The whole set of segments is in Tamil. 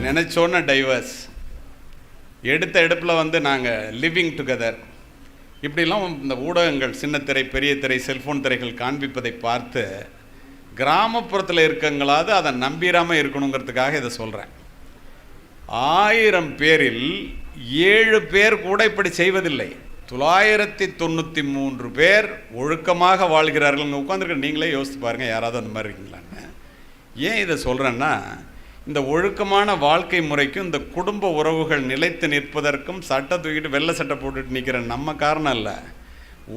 நினச்சோன்னு டைவர்ஸ், எடுத்த எடுப்பில் நாங்கள் லிவிங் டுகெதர், இப்படிலாம் இந்த ஊடகங்கள் சின்ன திரை பெரிய திரை செல்ஃபோன் திரைகள் காண்பிப்பதை பார்த்து கிராமப்புறத்தில் இருக்கங்களாவது அதை நம்பிடாமல் இருக்கணுங்கிறதுக்காக இதை சொல்கிறேன். 1000 பேரில் 7 பேர் கூட இப்படி செய்வதில்லை. 993 பேர் ஒழுக்கமாக வாழ்கிறார்கள். இங்கே உட்காந்துருக்க நீங்களே யோசித்து பாருங்கள், யாராவது அந்த மாதிரி இருக்கீங்களான்னு. ஏன் இதை சொல்கிறேன்னா, இந்த ஒழுக்கமான வாழ்க்கை முறைக்கும் இந்த குடும்ப உறவுகள் நிலைத்து நிற்பதற்கும் சட்டை தூக்கிட்டு வெள்ளை சட்டை போட்டுட்டு நிற்கிற நம்ம காரணம் இல்லை.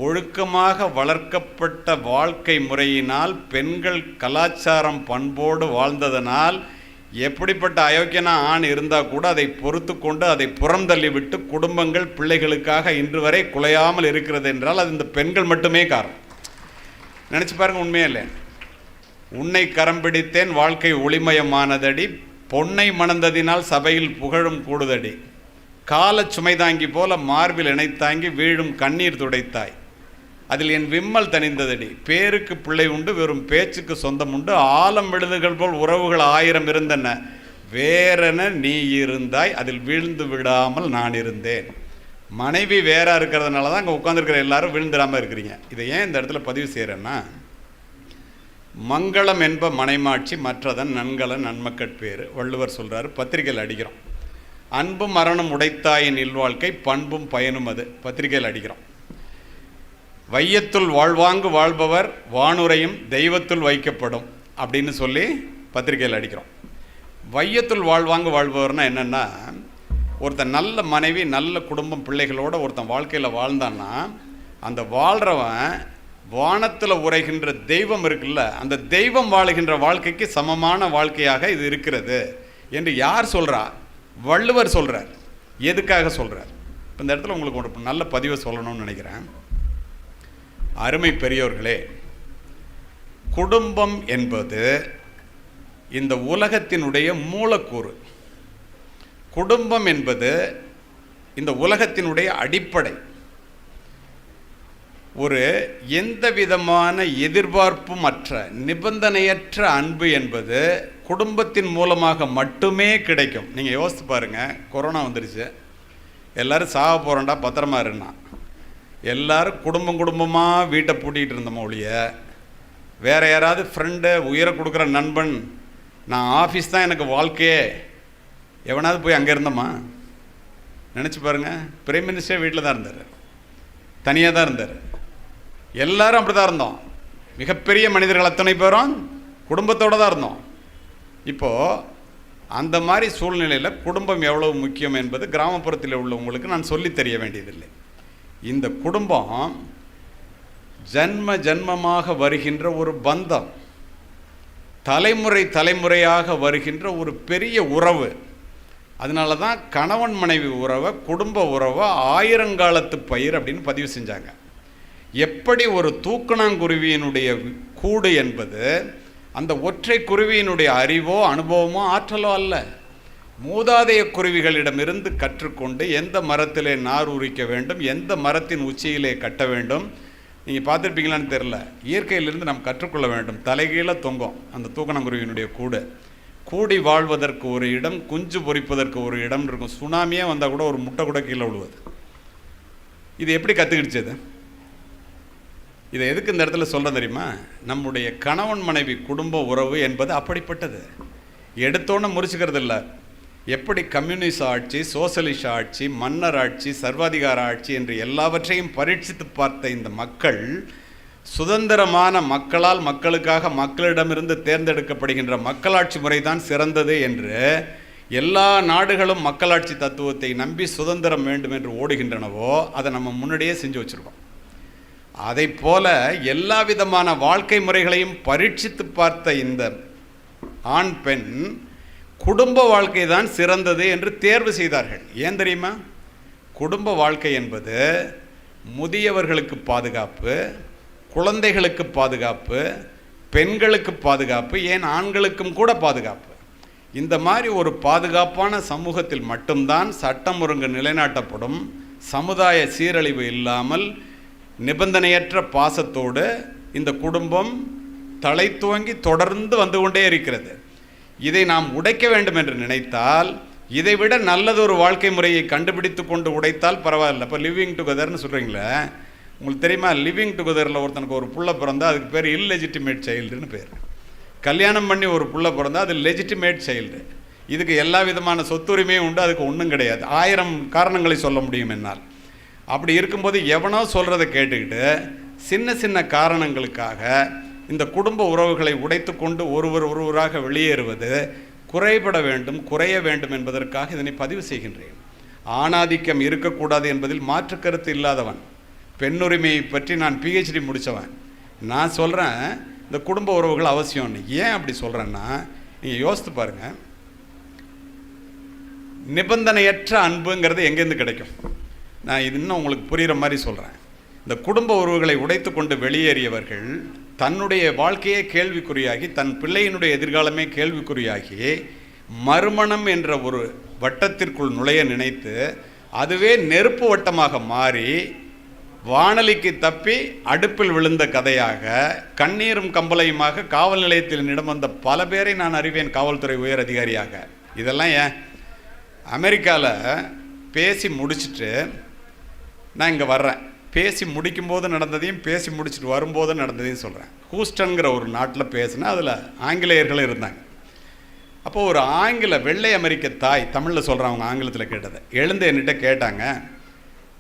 ஒழுக்கமாக வளர்க்கப்பட்ட வாழ்க்கை முறையினால் பெண்கள் கலாச்சாரம் பண்போடு வாழ்ந்ததனால் எப்படிப்பட்ட அயோக்கியனா ஆண் இருந்தால் கூட அதை பொறுத்து கொண்டு அதை புறந்தள்ளி விட்டு குடும்பங்கள் பிள்ளைகளுக்காக இன்று வரை குலையாமல் இருக்கிறது என்றால் அது இந்த பெண்கள் மட்டுமே காரணம். நினச்சி பாருங்கள், உண்மையே இல்லை. உன்னை கரம் பிடித்தேன் வாழ்க்கை ஒளிமயமானதடி, பொன்னை மணந்ததினால் சபையில் புகழும் கூடுதடி, கால சுமைதாங்கி போல மார்பில் இணைத்தாங்கி வீழும் கண்ணீர் துடைத்தாய், அதில் என் விம்மல் தணிந்ததடி, பேருக்கு பிள்ளை உண்டு வெறும் பேச்சுக்கு சொந்தம் உண்டு, ஆலம் விழுதுகள் போல் உறவுகள் 1000 இருந்தன, வேறென நீ இருந்தாய் அதில் வீழ்ந்து விடாமல் நான் இருந்தேன். மனைவி வேற இருக்கிறதுனால தான் அங்கே உட்காந்துருக்கிற எல்லாரும் விழுந்துடாமல் இருக்கிறீங்க. இதை ஏன் இந்த இடத்துல பதிவு செய்கிறேன்னா, மங்களம் என்ப மனைமாட்சி மற்றதன் நன்கலன் நன்மக்கட்பேறு வள்ளுவர் சொல்கிறாரு. பத்திரிகையில் அடிக்கிறோம். அன்பும் மரணம் உடைத்தாயின் இல்வாழ்க்கை பண்பும் பயனும் அது பத்திரிகையில் அடிக்கிறோம். வையத்துள் வாழ்வாங்கு வாழ்பவர் வானுரையும் தெய்வத்துள் வைக்கப்படும் அப்படின்னு சொல்லி பத்திரிகையில் அடிக்கிறோம். வையத்துள் வாழ்வாங்கு வாழ்பவர்னா என்னென்னா, ஒருத்தன் நல்ல மனைவி நல்ல குடும்பம் பிள்ளைகளோடு ஒருத்தன் வாழ்க்கையில் வாழ்ந்தான்னா அந்த வாழ்கிறவன் வானத்தில் உரைகின்ற தெய்வம் இருக்குல்ல, அந்த தெய்வம் வாழுகின்ற வாழ்க்கைக்கு சமமான வாழ்க்கையாக இது இருக்கிறது என்று யார் சொல்கிறா? வள்ளுவர் சொல்கிறார். எதுக்காக சொல்கிறார்? இப்போ இந்த இடத்துல உங்களுக்கு ஒரு நல்ல பதிவை சொல்லணும்னு நினைக்கிறேன். அருமை பெரியோர்களே, குடும்பம் என்பது இந்த உலகத்தினுடைய மூலக்கூறு. குடும்பம் என்பது இந்த உலகத்தினுடைய அடிப்படை. ஒரு எந்த விதமான எதிர்பார்ப்பும் அற்ற நிபந்தனையற்ற அன்பு என்பது குடும்பத்தின் மூலமாக மட்டுமே கிடைக்கும். நீங்கள் யோசித்து பாருங்கள், கொரோனா வந்துருச்சு, எல்லோரும் சாக போகிறோண்டா பத்திரமா இருந்தா, எல்லோரும் குடும்பமாக வீட்டை பூட்டிகிட்டு இருந்தோம் ஒழிய வேறு யாராவது ஃப்ரெண்டு உயிரை கொடுக்குற நண்பன் நான் ஆஃபீஸ் தான் எனக்கு வாழ்க்கையே எவனாவது போய் அங்கே இருந்தோமா? நினச்சி பாருங்கள். பிரைம் மினிஸ்டர் வீட்டில் தான் இருந்தார், தனியாக தான் இருந்தார். எல்லாரும் அப்படி தான் இருந்தோம். மிகப்பெரிய மனிதர்கள் அத்தனை பேரும் குடும்பத்தோடு தான் இருந்தோம். இப்போது அந்த மாதிரி சூழ்நிலையில் குடும்பம் எவ்வளவு முக்கியம் என்பது கிராமப்புறத்தில் உள்ளவங்களுக்கு நான் சொல்லி தெரிய வேண்டியதில்லை. இந்த குடும்பம் ஜன்ம ஜன்மமாக வருகின்ற ஒரு பந்தம், தலைமுறை தலைமுறையாக வருகின்ற ஒரு பெரிய உறவு. அதனால தான் கணவன் மனைவி உறவை குடும்ப உறவை 1000 காலத்து பயிர் அப்படின்னு பதிவு செஞ்சாங்க. எப்படி ஒரு தூக்கணாங்குருவியினுடைய கூடு என்பது அந்த ஒற்றை குருவியினுடைய அறிவோ அனுபவமோ ஆற்றலோ அல்ல, மூதாதைய குருவிகளிடமிருந்து கற்றுக்கொண்டு எந்த மரத்திலே நார் உரிக்க வேண்டும், எந்த மரத்தின் உச்சியிலே கட்ட வேண்டும். நீங்கள் பார்த்துருப்பீங்களான்னு தெரில, இயற்கையிலிருந்து நாம் கற்றுக்கொள்ள வேண்டும். தலைகீழ தொங்கும் அந்த தூக்கணாங்குருவியினுடைய கூடு. கூடி வாழ்வதற்கு ஒரு இடம், குஞ்சு பொறிப்பதற்கு ஒரு இடம் இருக்கும். சுனாமியே வந்தால் கூட ஒரு முட்டை கூட கீழே விழுவது. இது எப்படி கற்றுக்கிடுச்சது? இதை எதுக்கு இந்த இடத்துல சொல்ல தெரியுமா? நம்முடைய கணவன் மனைவி குடும்ப உறவு என்பது அப்படிப்பட்டது. எடுத்தோன்னு முறிச்சுக்கிறது இல்லை. எப்படி கம்யூனிஸ்ட் ஆட்சி, சோசலிச ஆட்சி, மன்னர் ஆட்சி, சர்வாதிகார ஆட்சி என்று எல்லாவற்றையும் பரீட்சித்து பார்த்த இந்த மக்கள் சுதந்திரமான மக்களால் மக்களுக்காக மக்களிடமிருந்து தேர்ந்தெடுக்கப்படுகின்ற மக்களாட்சி முறைதான் சிறந்தது என்று எல்லா நாடுகளும் மக்களாட்சி தத்துவத்தை நம்பி சுதந்திரம் வேண்டும் என்று ஓடுகின்றனவோ அதை நம்ம முன்னாடியே செஞ்சு வச்சுருக்கோம். அதை போல எல்லா விதமான வாழ்க்கை முறைகளையும் பரீட்சித்து பார்த்த இந்த ஆண் பெண் குடும்ப வாழ்க்கை தான் சிறந்தது என்று தேர்வு செய்தார்கள். ஏன் தெரியுமா? குடும்ப வாழ்க்கை என்பது முதியவர்களுக்கு பாதுகாப்பு, குழந்தைகளுக்கு பாதுகாப்பு, பெண்களுக்கு பாதுகாப்பு, ஏன் ஆண்களுக்கும் கூட பாதுகாப்பு. இந்த மாதிரி ஒரு பாதுகாப்பான சமூகத்தில் மட்டும்தான் சட்டம் ஒழுங்கு நிலைநாட்டப்படும். சமுதாய சீரழிவு இல்லாமல் நிபந்தனையற்ற பாசத்தோடு இந்த குடும்பம் தலை துவங்கி தொடர்ந்து வந்து கொண்டே இருக்கிறது. இதை நாம் உடைக்க வேண்டும் என்று நினைத்தால், இதை விட நல்லதொரு வாழ்க்கை முறையை கண்டுபிடித்து கொண்டு உடைத்தால் பரவாயில்ல. இப்போ லிவிங் டுகெதர்னு சொல்கிறீங்களே, உங்களுக்கு தெரியுமா, லிவிங் டுகெதரில் ஒருத்தனுக்கு ஒரு புள்ள பிறந்தா அதுக்கு பேர் இல்லெஜிட்டிமேட் சைல்டுன்னு பேர். கல்யாணம் பண்ணி ஒரு புள்ள பிறந்தா அது லெஜிட்டிமேட் சைல்டு. இதுக்கு எல்லா விதமான சொத்துரிமையும் உண்டு, அதுக்கு ஒன்றும் கிடையாது. 1000 காரணங்களை சொல்ல முடியும் என்னால். அப்படி இருக்கும்போது எவனோ சொல்கிறத கேட்டுக்கிட்டு சின்ன சின்ன காரணங்களுக்காக இந்த குடும்ப உறவுகளை உடைத்து கொண்டு ஒருவராக வெளியேறுவது குறைபட வேண்டும், குறைய வேண்டும் என்பதற்காக இதனை பதிவு செய்கின்றேன். ஆணாதிக்கம் இருக்கக்கூடாது என்பதில் மாற்று கருத்து இல்லாதவன். பெண்ணுரிமையை பற்றி நான் PhD முடித்தவன். நான் சொல்கிறேன் இந்த குடும்ப உறவுகள் அவசியம்னு. ஏன் அப்படி சொல்கிறேன்னா, நீங்கள் யோசித்து பாருங்கள், நிபந்தனையற்ற அன்புங்கிறது எங்கேருந்து கிடைக்கும்? நான் இது இன்னும் உங்களுக்கு புரிகிற மாதிரி சொல்கிறேன். இந்த குடும்ப உறவுகளை உடைத்து கொண்டு வெளியேறியவர்கள் தன்னுடைய வாழ்க்கையே கேள்விக்குறியாகி, தன் பிள்ளையினுடைய எதிர்காலமே கேள்விக்குறியாகி, மறுமணம் என்ற ஒரு வட்டத்திற்குள் நுழைய நினைத்து அதுவே நெருப்பு வட்டமாக மாறி வானலிக்கு தப்பி அடுப்பில் விழுந்த கதையாக, கண்ணீரும் கம்பளையுமாக காவல் நிலையத்தில் என்னிடம் வந்த பல பேரை நான் அறிவேன், காவல்துறை உயர் அதிகாரியாக. இதெல்லாம் ஏன் அமெரிக்காவில் பேசி முடிச்சுட்டு நான் இங்கே வர்றேன், பேசி முடிக்கும்போது நடந்ததையும் பேசி முடிச்சுட்டு வரும்போது நடந்ததையும் சொல்கிறேன். ஹூஸ்டன்கிற ஒரு நாட்டில் பேசினேன், அதில் ஆங்கிலேயர்களும் இருந்தாங்க. அப்போது ஒரு வெள்ளை அமெரிக்க தாய், தமிழில் சொல்கிறேன், அவங்க ஆங்கிலத்தில் கேட்டதை எழுந்து என்கிட்ட கேட்டாங்க.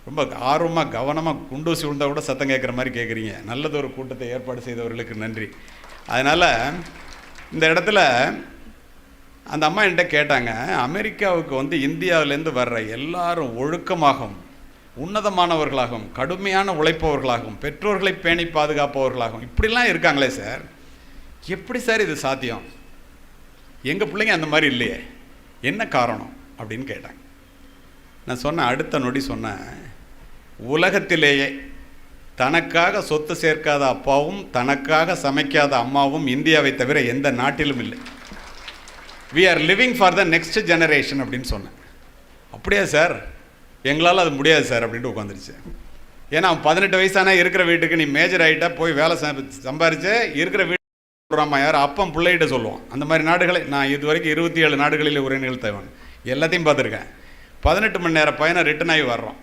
ரொம்ப ஆர்வமாக கவனமாக குண்டூசி விழுந்தால் கூட சத்தம் கேட்குற மாதிரி கேட்குறீங்க. நல்லதொரு கூட்டத்தை ஏற்பாடு செய்தவர்களுக்கு நன்றி. அதனால் இந்த இடத்துல அந்த அம்மா என்கிட்ட கேட்டாங்க, அமெரிக்காவுக்கு இந்தியாவிலேருந்து வர்ற எல்லாரும் ஒழுக்கமாகவும் உன்னதமானவர்களாகவும் கடுமையான உழைப்பவர்களாகவும் பெற்றோர்களை பேணி பாதுகாப்பவர்களாகவும் இப்படிலாம் இருக்காங்களே சார், எப்படி சார் இது சாத்தியம்? எங்கள் பிள்ளைங்க அந்த மாதிரி இல்லையே, என்ன காரணம் அப்படின்னு கேட்டாங்க. நான் சொன்னேன், அடுத்த நொடி சொன்னேன், உலகத்திலேயே தனக்காக சொத்து சேர்க்காத அப்பாவும் தனக்காக சமைக்காத அம்மாவும் இந்தியாவை தவிர எந்த நாட்டிலும் இல்லை. We are living for the next generation அப்படின்னு சொன்னேன். அப்படியா சார், எங்களால் அது முடியாது சார் அப்படின்ட்டு உட்காந்துருச்சு. ஏன்னா 18 வயசானா இருக்கிற வீட்டுக்கு நீ மேஜர் ஆகிட்டா போய் வேலை சம்பாரிச்சு இருக்கிற வீட்டு சொல்கிறாமா யார் அப்பம் பிள்ளைகிட்ட சொல்லுவோம். அந்த மாதிரி நாடுகளை நான் இது வரைக்கும் 27 நாடுகளில் உரை நிகழ்த்தவன் எல்லாத்தையும் பார்த்துருக்கேன். 18 மணி நேரம் பயணம் ரிட்டன் ஆகி வர்றோம்.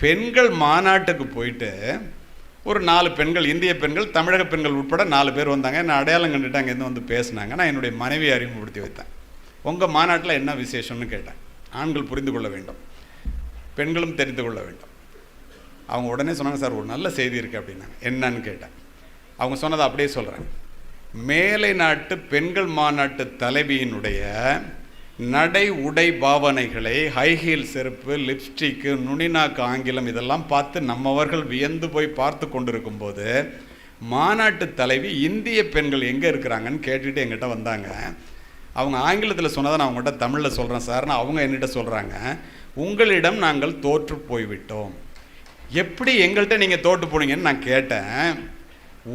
பெண்கள் மாநாட்டுக்கு போயிட்டு ஒரு 4 பெண்கள், இந்திய பெண்கள், தமிழக பெண்கள் உட்பட 4 பேர் வந்தாங்க. என்ன அடையாளம் கண்டுட்டு அங்கேருந்து வந்து பேசினாங்க. நான் என்னுடைய மனைவியை அறிமுகப்படுத்தி வைத்தேன். உங்கள் மாநாட்டில் என்ன விசேஷம்னு கேட்டேன். ஆண்கள் புரிந்து கொள்ள வேண்டும், பெண்களும் தெரிந்து கொள்ள வேண்டும். அவங்க உடனே சொன்னாங்க, சார் ஒரு நல்ல செய்தி இருக்குது அப்படின்னாங்க. என்னன்னு கேட்டேன். அவங்க சொன்னதை அப்படியே சொல்கிறேன். மேலை நாட்டு பெண்கள் மாநாட்டு தலைவியினுடைய நடை உடை பாவனைகளை, ஹைஹீல் செருப்பு, லிப்ஸ்டிக்கு, நுனிநாக்கு ஆங்கிலம் இதெல்லாம் பார்த்து நம்மவர்கள் வியந்து போய் பார்த்து கொண்டிருக்கும் போது மாநாட்டு தலைவி இந்திய பெண்கள் எங்கே இருக்கிறாங்கன்னு கேட்டுட்டு எங்கிட்ட வந்தாங்க. அவங்க ஆங்கிலத்தில் சொன்னதை நான் அவங்ககிட்ட தமிழில் சொல்கிறேன் சார்னு அவங்க என்கிட்ட சொல்கிறாங்க, உங்களிடம் நாங்கள் தோற்று போய்விட்டோம். எப்படி எங்கள்கிட்ட நீங்கள் தோற்று போனீங்கன்னு நான் கேட்டேன்.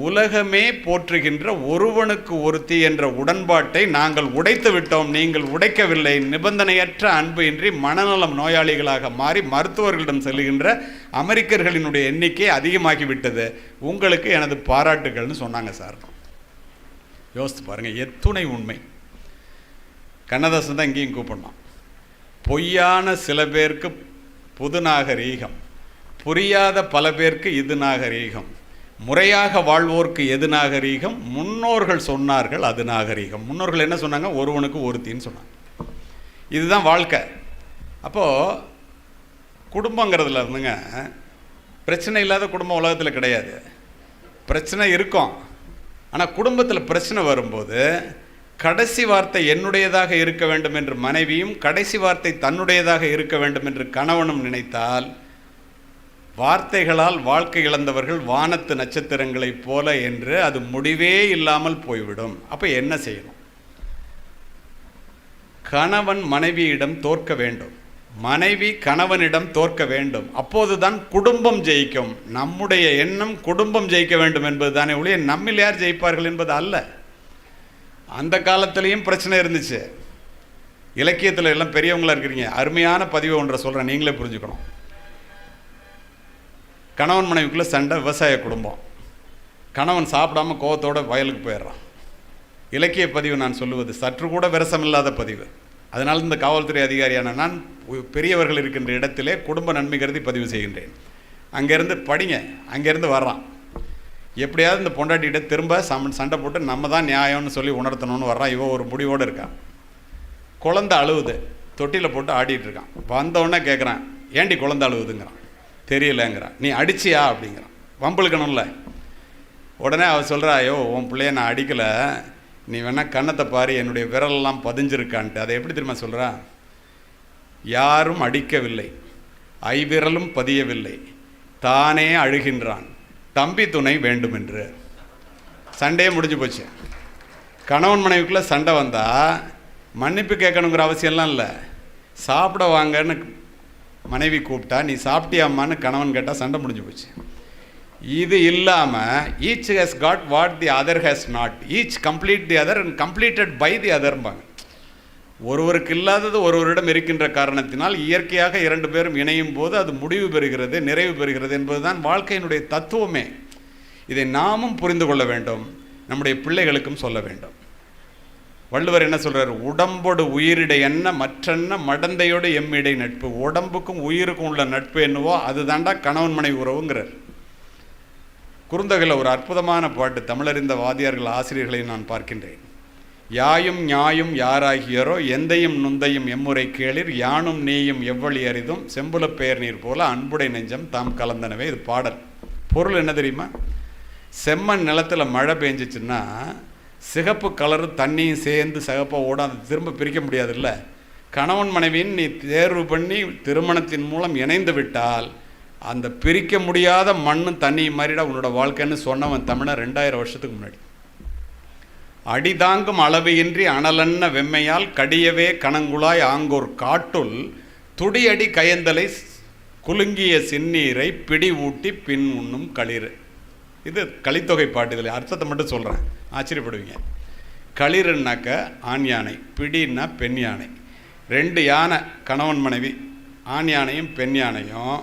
உலகமே போற்றுகின்ற ஒருவனுக்கு ஒருத்தி என்ற உடன்பாட்டை நாங்கள் உடைத்து விட்டோம், நீங்கள் உடைக்கவில்லை. நிபந்தனையற்ற அன்பு இன்றி மனநலம் நோயாளிகளாக மாறி மருத்துவர்களிடம் செல்லுகின்ற அமெரிக்கர்களினுடைய எண்ணிக்கை அதிகமாகிவிட்டது. உங்களுக்கு எனது பாராட்டுகள்னு சொன்னாங்க சார். யோசித்து பாருங்கள், எத்துணை உண்மை. கண்ணதாசன் தான் இங்கேயும் கூப்பிடணும். பொய்யான சில பேருக்கு புது நாகரீகம், புரியாத பல பேருக்கு இது நாகரீகம், முறையாக வாழ்வோர்க்கு எது நாகரீகம், முன்னோர்கள் சொன்னார்கள் அது நாகரீகம். முன்னோர்கள் என்ன சொன்னாங்க? ஒருவனுக்கு ஒருத்தின்னு சொன்னாங்க. இதுதான் வாழ்க்கை. அப்போது குடும்பங்கிறதுல இருந்துங்க, பிரச்சனை இல்லாத குடும்பம் உலகத்தில் கிடையாது. பிரச்சனை இருக்கும். ஆனால் குடும்பத்தில் பிரச்சனை வரும்போது கடைசி வார்த்தை என்னுடையதாக இருக்க வேண்டும் என்று மனைவியும், கடைசி வார்த்தை தன்னுடையதாக இருக்க வேண்டும் என்று கணவனும் நினைத்தால், வார்த்தைகளால் வாழ்க்கை இழந்தவர்கள் வானத்து நட்சத்திரங்களைப் போல என்று அது முடிவே இல்லாமல் போய்விடும். அப்போ என்ன செய்யணும்? கணவன் மனைவியிடம் தோற்க வேண்டும், மனைவி கணவனிடம் தோற்க வேண்டும். அப்போதுதான் குடும்பம் ஜெயிக்கும். நம்முடைய எண்ணம் குடும்பம் ஜெயிக்க வேண்டும் என்பது தானே ஒழிய நம்மில் யார் ஜெயிப்பார்கள் என்பது அல்ல. அந்த காலத்திலையும் பிரச்சனை இருந்துச்சு. இலக்கியத்தில் எல்லாம் பெரியவங்களா இருக்கிறீங்க, அருமையான பதிவு ஒன்றை சொல்கிறேன், நீங்களே புரிஞ்சுக்கணும். கணவன் மனைவிக்குள்ளே சண்டை, விவசாய குடும்பம். கணவன் சாப்பிடாமல் கோவத்தோடு வயலுக்கு போயிடுறான். இலக்கிய பதிவு நான் சொல்லுவது சற்று கூட விரசமில்லாத பதிவு. அதனால் இந்த காவல்துறை அதிகாரியான நான் பெரியவர்கள் இருக்கின்ற இடத்திலே குடும்ப நன்மை கருதி பதிவு செய்கின்றேன். அங்கேருந்து படிங்க, அங்கேருந்து வர்றான். எப்படியாவது இந்த பொண்டாட்டிகிட்ட திரும்ப சண்டை போட்டு நம்ம தான் நியாயம்னு சொல்லி உணர்த்தணும்னு வர்றான். இவன் ஒரு முடிவோடு இருக்கான். குழந்தை அழுவுது, தொட்டியில் போட்டு ஆடிட்டு இருக்கான். வந்தவொடனே கேட்குறான், ஏண்டி குழந்தை அழுவுதுங்கிறான். தெரியலங்கிறான். நீ அடிச்சியா அப்படிங்கிறான். வம்பளுக்கணும்ல. உடனே அவள் சொல்கிறா, ஐயோ உன் பிள்ளைய நான் அடிக்கலை, நீ வேணால் கண்ணத்தை பாரு, என்னுடைய விரலெல்லாம் பதிஞ்சிருக்கான்ட்டு. அதை எப்படி தெரியுமா சொல்கிறா? யாரும் அடிக்கவில்லை, ஐவிரலும் பதியவில்லை, தானே அழுகின்றான், தம்பி துணை வேண்டும் என்று. சண்டையே முடிஞ்சு போச்சு. கணவன் மனைவிக்குள்ளே சண்டை வந்தால் மன்னிப்பு கேட்கணுங்கிற அவசியம்லாம் இல்லை. சாப்பிட வாங்கன்னு மனைவி கூப்பிட்டா நீ சாப்பிட்டியாம்மான்னு கணவன் கேட்டால் சண்டை முடிஞ்சு போச்சு. இது இல்லாமல் each has got what the other has not, each complete the other and completed by the அதர்பாங்க. ஒருவருக்கு இல்லாதது ஒருவரிடம் இருக்கின்ற காரணத்தினால் இயற்கையாக இரண்டு பேரும் இணையும் போது அது முடிவு பெறுகிறது, நிறைவு பெறுகிறது என்பதுதான் வாழ்க்கையினுடைய தத்துவமே. இதை நாமும் புரிந்து கொள்ள வேண்டும், நம்முடைய பிள்ளைகளுக்கும் சொல்ல வேண்டும். வள்ளுவர் என்ன சொல்கிறார்? உடம்போடு உயிரிடை என்ன மற்றென்ன மடந்தையோடு எம்மிடை நட்பு. உடம்புக்கும் உயிருக்கும் உள்ள நட்பு என்னவோ அது தாண்டா கணவன் மனைவி உறவுங்கிறார். குறுந்தொகையில் ஒரு அற்புதமான பாட்டு தமிழறிந்த வாதியார்கள் ஆசிரியர்களை நான் பார்க்கின்றேன். யாயும் ஞாயும் யாராகியரோ எந்தையும் நுந்தையும் எம்முறை கேளிர் யானும் நீயும் எவ்வளி அரிதும் செம்புல பெயர் நீர் போல அன்புடை நெஞ்சம் தாம் கலந்தனவே. இது பாடல். பொருள் என்ன தெரியுமா? செம்மண் நிலத்தில் மழை பெஞ்சிச்சுன்னா சிகப்பு கலரு தண்ணியும் சேர்ந்து சிகப்பாக ஓட அதை திரும்ப பிரிக்க முடியாதுல்ல. கணவன் மனைவின்னு நீ தேர்வு பண்ணி திருமணத்தின் மூலம் இணைந்து விட்டால் அந்த பிரிக்க முடியாத மண்ணும் தண்ணியும் மாறிட உன்னோட வாழ்க்கைன்னு சொன்னவன் தமிழன் 2000 வருஷத்துக்கு முன்னாடி. அடிதாங்கும் அளவு இன்றி அனலன்ன வெம்மையால் கடியவே கணங்குழாய் ஆங்கோர் காட்டுள் துடியடி கயந்தலை குலுங்கிய சின்னீரை பிடி ஊட்டி பின் உண்ணும் களிறு. இது கலித்தொகை பாட்டு. இதில் அர்த்தத்தை மட்டும் சொல்கிறேன், ஆச்சரியப்படுவீங்க. களிறுனாக்க ஆண் யானை, பிடின்னா பெண் யானை. 2 யானை கணவன் மனைவி, ஆண் யானையும் பெண் யானையும்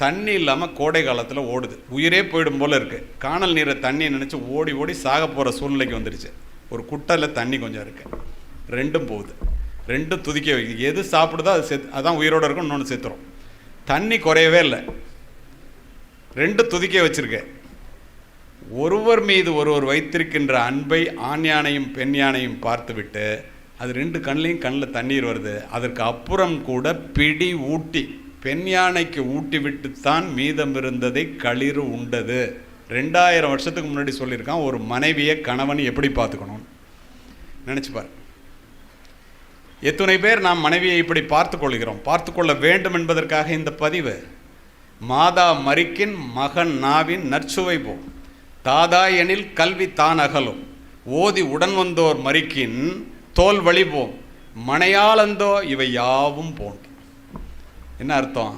தண்ணி இல்லாமல் கோடை காலத்தில் ஓடுது. உயிரே போயிடும் போல் இருக்குது. காணல் நீரை தண்ணியை நினச்சி ஓடி ஓடி சாக போகிற சூழ்நிலைக்கு வந்துடுச்சு. ஒரு குட்டையில் தண்ணி கொஞ்சம் இருக்குது, ரெண்டும் போகுது. ரெண்டும் துதிக்க வைக்குது. எது சாப்பிடுதோ அது அதான் உயிரோடு இருக்கும், இன்னொன்று செத்துரும். தண்ணி குறையவே இல்லை, 2 துதிக்க வச்சுருக்கேன். ஒருவர் மீது ஒருவர் வைத்திருக்கின்ற அன்பை ஆண் யானையும் பெண் யானையும் பார்த்துவிட்டு அது 2 கண்ணில் தண்ணீர் வருது. அதற்கு அப்புறம் கூட பிடி ஊட்டி பெண் யானைக்கு ஊட்டி விட்டுத்தான் மீதம் இருந்ததை களிறு உண்டது. 2000 வருஷத்துக்கு முன்னாடி சொல்லியிருக்கான். ஒரு மனைவியை கணவன் எப்படி பார்த்துக்கணும் நினச்சிப்பார். எத்தனை பேர் நாம் மனைவியை இப்படி பார்த்து கொள்கிறோம், பார்த்து கொள்ள வேண்டும் என்பதற்காக இந்த பதிவு. மாதா மரிக்கின் மகன் நாவின் நற்சுவை போம், தாதா எனில் கல்வி தான் அகலும், ஓதி உடன் வந்தோர் மரிக்கின் தோல் வழிபோம், மனையாளந்தோ இவை யாவும் போன்று. என்ன அர்த்தம்?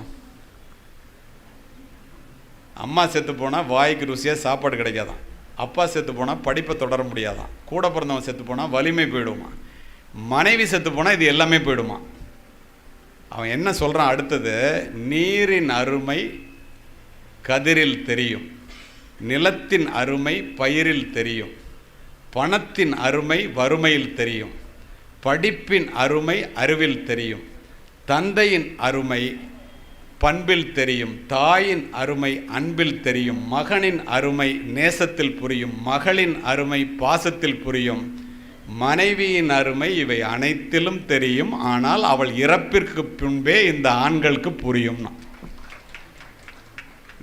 அம்மா செத்து போனால் வாய்க்கு ருசியாக சாப்பாடு கிடைக்காதான், அப்பா செத்து போனால் படிப்பை தொடர முடியாதான், கூட பிறந்தவன் செத்து போனால் வலிமை போயிடுமா, மனைவி செத்து போனால் இது எல்லாமே போயிடுமா. அவன் என்ன சொல்கிறான் அடுத்தது? நீரின் அருமை கதிரில் தெரியும், நிலத்தின் அருமை பயிரில் தெரியும், பணத்தின் அருமை வறுமையில் தெரியும், படிப்பின் அருமை அறிவில் தெரியும், தந்தையின் அருமை பண்பில் தெரியும், தாயின் அருமை அன்பில் தெரியும், மகனின் அருமை நேசத்தில் புரியும், மகளின் அருமை பாசத்தில் புரியும், மனைவியின் அருமை இவை அனைத்திலும் தெரியும். ஆனால் அவள் இறப்பிற்கு பின்பே இந்த ஆண்களுக்கு புரியும்னா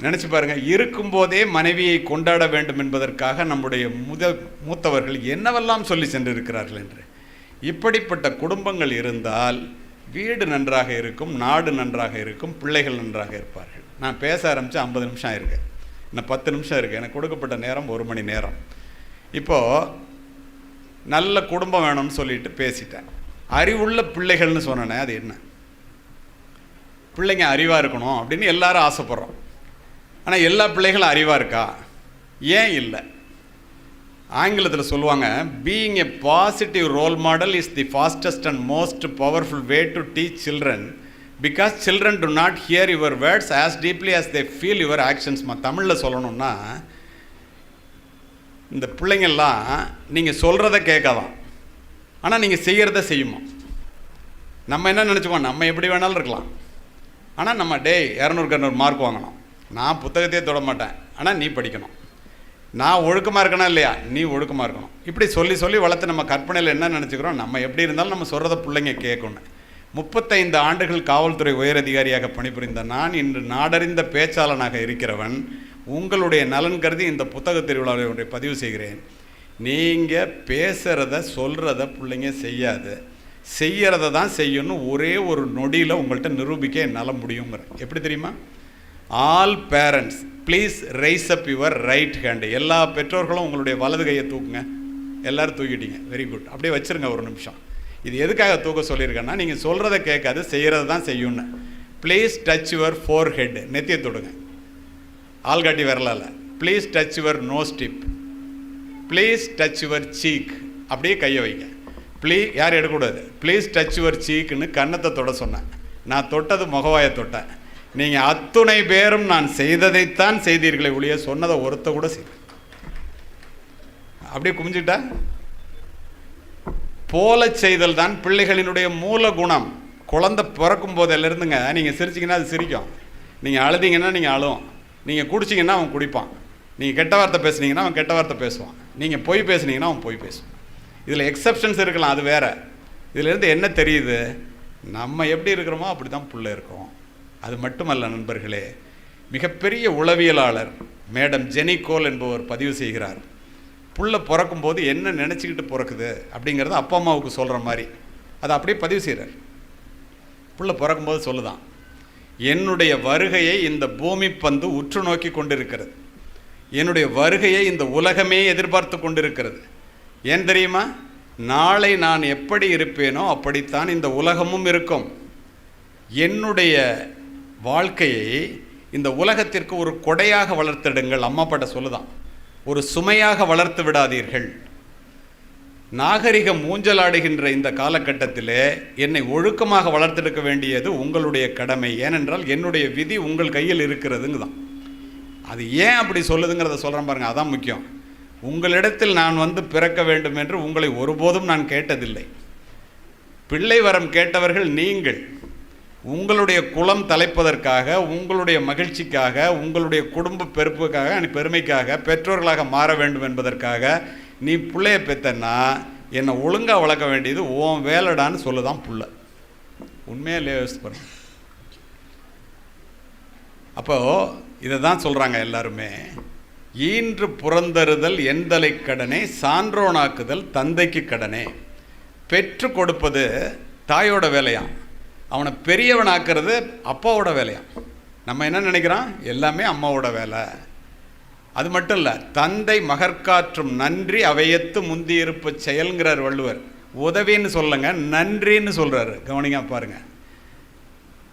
நினச்சி பாருங்க. இருக்கும்போதே மனைவியை கொண்டாட வேண்டும் என்பதற்காக நம்முடைய மூத்தவர்கள் என்னவெல்லாம் சொல்லி சென்றிருக்கிறார்கள் என்று. இப்படிப்பட்ட குடும்பங்கள் இருந்தால் வீடு நன்றாக இருக்கும், நாடு நன்றாக இருக்கும், பிள்ளைகள் நன்றாக இருப்பார்கள். நான் பேச ஆரம்பித்து 50 நிமிஷம் இருக்கு, இன்னும் 10 நிமிஷம் இருக்குது. எனக்கு கொடுக்கப்பட்ட நேரம் 1 மணி நேரம். இப்போது நல்ல குடும்பம் வேணும்னு சொல்லிட்டு பேசிட்டேன். அறிவுள்ள பிள்ளைகள்னு சொன்னேனே, அது என்ன? பிள்ளைங்க அறிவாக இருக்கணும் அப்படின்னு எல்லாரும் ஆசைப்படுறோம். ஆனால் எல்லா பிள்ளைகளும் அறிவாக இருக்கா? ஏன் இல்லை? ஆங்கிலத்தில் சொல்லுவாங்க, being a positive role model is the fastest and most powerful way to teach children because children do not hear your words as deeply as they feel your actions. தமிழில் சொல்லணும்னா, இந்த பிள்ளைங்கள்லாம் நீங்கள் சொல்கிறத கேட்காதான், ஆனால் நீங்கள் செய்கிறத செய்யுமா. நம்ம என்ன நினச்சிக்குவோம், நம்ம எப்படி வேணாலும் இருக்கலாம், ஆனால் நம்ம 200 மார்க் வாங்கணும், நான் புத்தகத்தையே தொட மாட்டேன், ஆனால் நீ படிக்கணும், நான் ஒழுக்கமாக இருக்கணும் இல்லையா, நீ ஒழுக்கமாக இருக்கணும். இப்படி சொல்லி சொல்லி வளர்த்து நம்ம கற்பனையில் என்ன நினச்சிக்கிறோம், நம்ம எப்படி இருந்தாலும் நம்ம சொல்கிறத பிள்ளைங்க கேட்கணும். 35 ஆண்டுகள் காவல்துறை உயரதிகாரியாக பணிபுரிந்த நான் இன்று நாடறிந்த பேச்சாளனாக இருக்கிறவன் உங்களுடைய நலன் கருதி இந்த புத்தக திருவிழாவை ஒன்றை பதிவு செய்கிறேன். நீங்கள் பேசுகிறத சொல்கிறத பிள்ளைங்க செய்யாது, செய்கிறத தான் செய்யணும். ஒரே ஒரு நொடியில் உங்கள்கிட்ட நிரூபிக்க என்னால் முடியுங்கிற. எப்படி தெரியுமா? All parents please rice up your right hand. எல்லா பெற்றோர்களும் உங்களுடைய வலது கையை தூக்குங்க. எல்லோரும் தூக்கிட்டீங்க, வெரி குட். அப்படியே வச்சுருங்க ஒரு நிமிஷம். இது எதுக்காக தூக்க சொல்லியிருக்கேன்னா, நீங்கள் சொல்கிறத கேட்காது, செய்கிறது தான் செய்யணும். Please touch your forehead, நெத்தியை தொடுங்க, ஆள்காட்டி வரலால. Please touch your nose tip, please touch your cheek, அப்படியே கையை வைங்க. யார் எடுக்கக்கூடாது. ப்ளீஸ் டச் யுவர் சீக்குன்னு கன்னத்தை தொட சொன்னேன். நான் தொட்டது முகவாயை தொட்டேன். நீங்கள் அத்துணை பேரும் நான் செய்ததைத்தான் செய்தீர்களை ஒழிய சொன்னதை ஒருத்த கூட செய். அப்படியே குமிஞ்சிட்டா போல செய்தல் தான் பிள்ளைகளினுடைய மூல குணம். குழந்தை பிறக்கும் போதிலிருந்துங்க, நீங்கள் சிரிச்சிங்கன்னா அது சிரிக்கும், நீங்கள் அழுதிங்கன்னா நீங்கள் அழுவும், நீங்கள் குடிச்சிங்கன்னா அவன் குடிப்பான், நீங்கள் கெட்ட வார்த்தை பேசுனீங்கன்னா அவன் கெட்ட வார்த்தை பேசுவான், நீங்கள் பொய் பேசுனீங்கன்னா அவன் பொய் பேசுவான். இதில் எக்ஸப்ஷன்ஸ் இருக்கலாம், அது வேறு. இதிலேருந்து என்ன தெரியுது, நம்ம எப்படி இருக்கிறோமோ அப்படி தான் பிள்ளை இருக்கோம். அது மட்டுமல்ல நண்பர்களே, மிகப்பெரிய உளவியலாளர் மேடம் ஜெனி கோல் என்பவர் பதிவு செய்கிறார். புள்ள பிறக்கும்போது என்ன நினச்சிக்கிட்டு பிறக்குது அப்படிங்கிறத அப்பா அம்மாவுக்கு சொல்கிற மாதிரி அதை அப்படியே பதிவு செய்கிறார். புள்ள பிறக்கும்போது சொல்லுதான், என்னுடைய வருகையை இந்த பூமி பந்து உற்று நோக்கி கொண்டிருக்கிறது, என்னுடைய வருகையை இந்த உலகமே எதிர்பார்த்து கொண்டிருக்கிறது. ஏன் தெரியுமா? நாளை நான் எப்படி இருப்பேனோ அப்படித்தான் இந்த உலகமும் இருக்கும். என்னுடைய வாழ்க்கையை இந்த உலகத்திற்கு ஒரு கொடையாக வளர்த்திடுங்கள். அம்மா அப்பாட்ட சொல்லுதான், ஒரு சுமையாக வளர்த்து விடாதீர்கள். நாகரிகம் ஊஞ்சலாடுகின்ற இந்த காலகட்டத்திலே என்னை ஒழுக்கமாக வளர்த்தெடுக்க வேண்டியது உங்களுடைய கடமை. ஏனென்றால் என்னுடைய விதி உங்கள் கையில் இருக்கிறதுங்க தான். அது ஏன் அப்படி சொல்லுதுங்கிறத சொல்கிறேன் பாருங்கள், அதான் முக்கியம். உங்களிடத்தில் நான் வந்து பிறக்க வேண்டும் என்று உங்களை ஒருபோதும் நான் கேட்டதில்லை. பிள்ளை வரம் கேட்டவர்கள் நீங்கள். உங்களுடைய குலம் தலைப்பதற்காக, உங்களுடைய மகிழ்ச்சிக்காக, உங்களுடைய குடும்ப பெருமைக்காக, பெற்றோர்களாக மாற வேண்டும் என்பதற்காக நீ பிள்ளைய பெத்தன்னா என்னை ஒழுங்காக வளர்க்க வேண்டியது உன் வேலைடான்னு சொல்லுதான் புள்ள. உண்மையாக யோசிச்சு பாருங்க. அப்போது இதை தான் சொல்கிறாங்க எல்லாருமே, ஈன்று புறந்தறுதல் எந்தலை கடனே, சான்றோனாக்குதல் தந்தைக்கு கடனே. பெற்று கொடுப்பது தாயோட வேலையாம், அவனை பெரியவனாக்குறது அப்பாவோட வேலையாம். நம்ம என்ன நினைக்கிறோம், எல்லாமே அம்மாவோட வேலை. அது மட்டும் இல்லை, தந்தை மகற்காற்றும் நன்றி அவையத்து முந்தி இருப்பு செயல்ங்கிறார் வள்ளுவர். உதவின்னு சொல்லுங்க, நன்றின்னு சொல்கிறாரு. கவனிங்க பாருங்க.